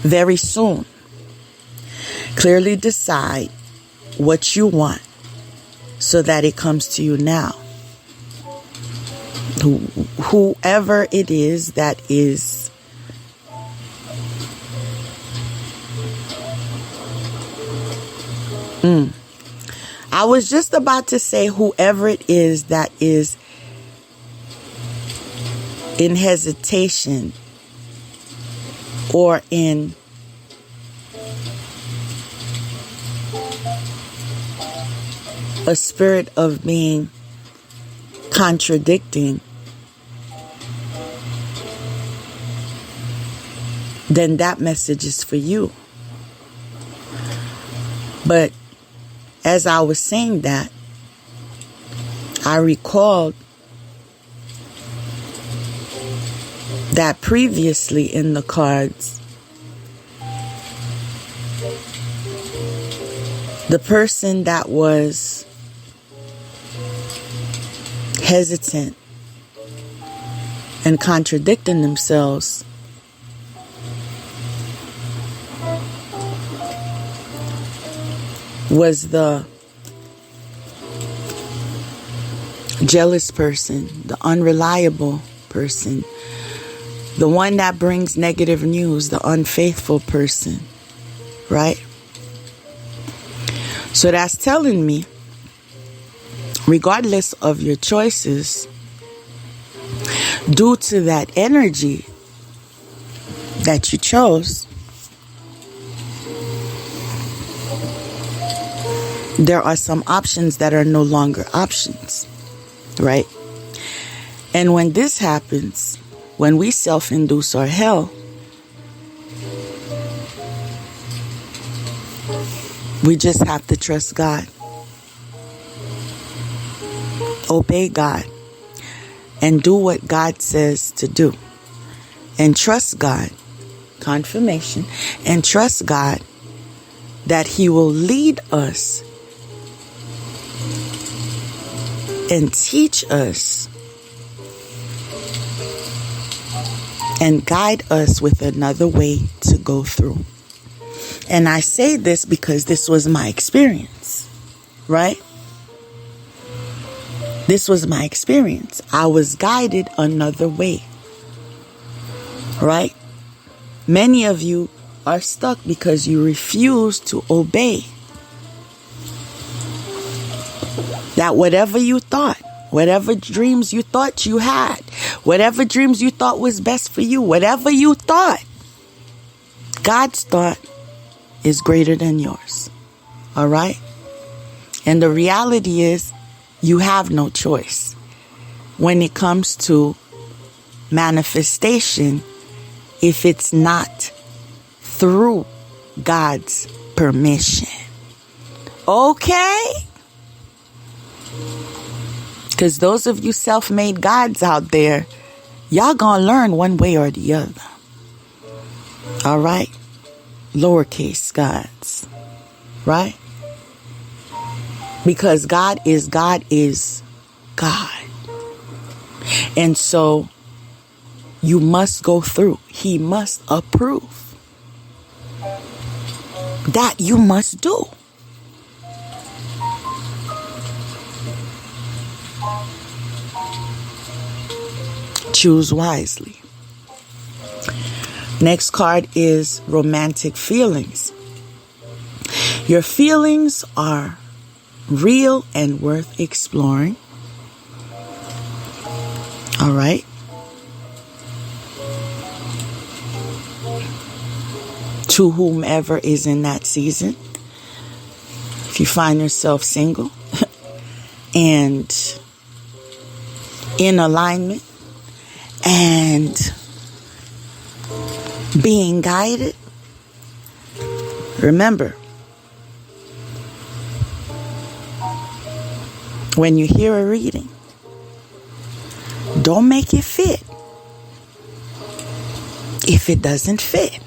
very soon, clearly decide what you want so that it comes to you now. Whoever it is that is I was just about to say whoever it is that is in hesitation or in a spirit of being contradicting, then that message is for you. But as I was saying that, I recalled that previously in the cards, the person that was hesitant and contradicting themselves was the jealous person, the unreliable person, the one that brings negative news, the unfaithful person, right? So that's telling me, regardless of your choices, due to that energy that you chose, there are some options that are no longer options, right? And when this happens, when we self-induce our hell, we just have to trust God, obey God, and do what God says to do. And trust God, confirmation, and trust God that He will lead us and teach us and guide us with another way to go through. And I say this because this was my experience, right? This was my experience. I was guided another way, right? Many of you are stuck because you refuse to obey. That whatever you thought, whatever dreams you thought you had, whatever dreams you thought was best for you, whatever you thought, God's thought is greater than yours. All right? And the reality is, you have no choice when it comes to manifestation if it's not through God's permission. Okay? Because those of you self-made gods out there, y'all gonna learn one way or the other. All right? Lowercase gods. Right? Because God is God. And so you must go through. He must approve. That you must do. Choose wisely. Next card is romantic feelings. Your feelings are real and worth exploring. All right. To whomever is in that season. If you find yourself single and in alignment and being guided, remember, when you hear a reading, don't make it fit if it doesn't fit.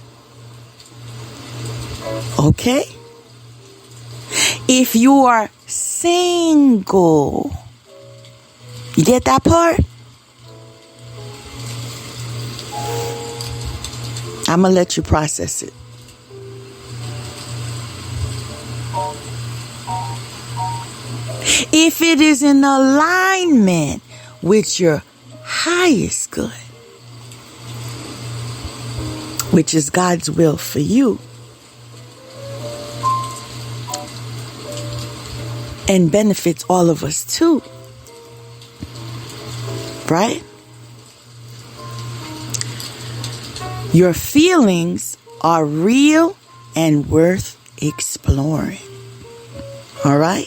Okay? If you are single, you get that part? I'm going to let you process it. If it is in alignment with your highest good, which is God's will for you, and benefits all of us too, right? Your feelings are real and worth exploring. All right?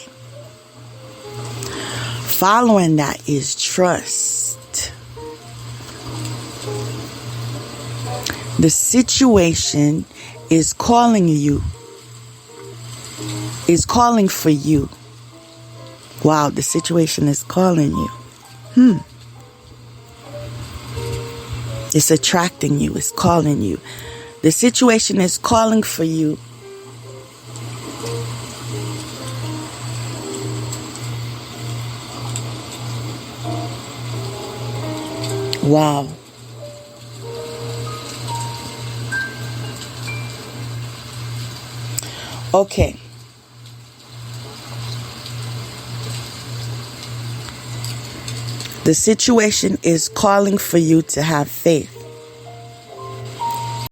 Following that is trust. The situation is calling for you. Wow, the situation is calling you. It's attracting you. It's calling you. The situation is calling for you. Wow. Okay. The situation is calling for you to have faith.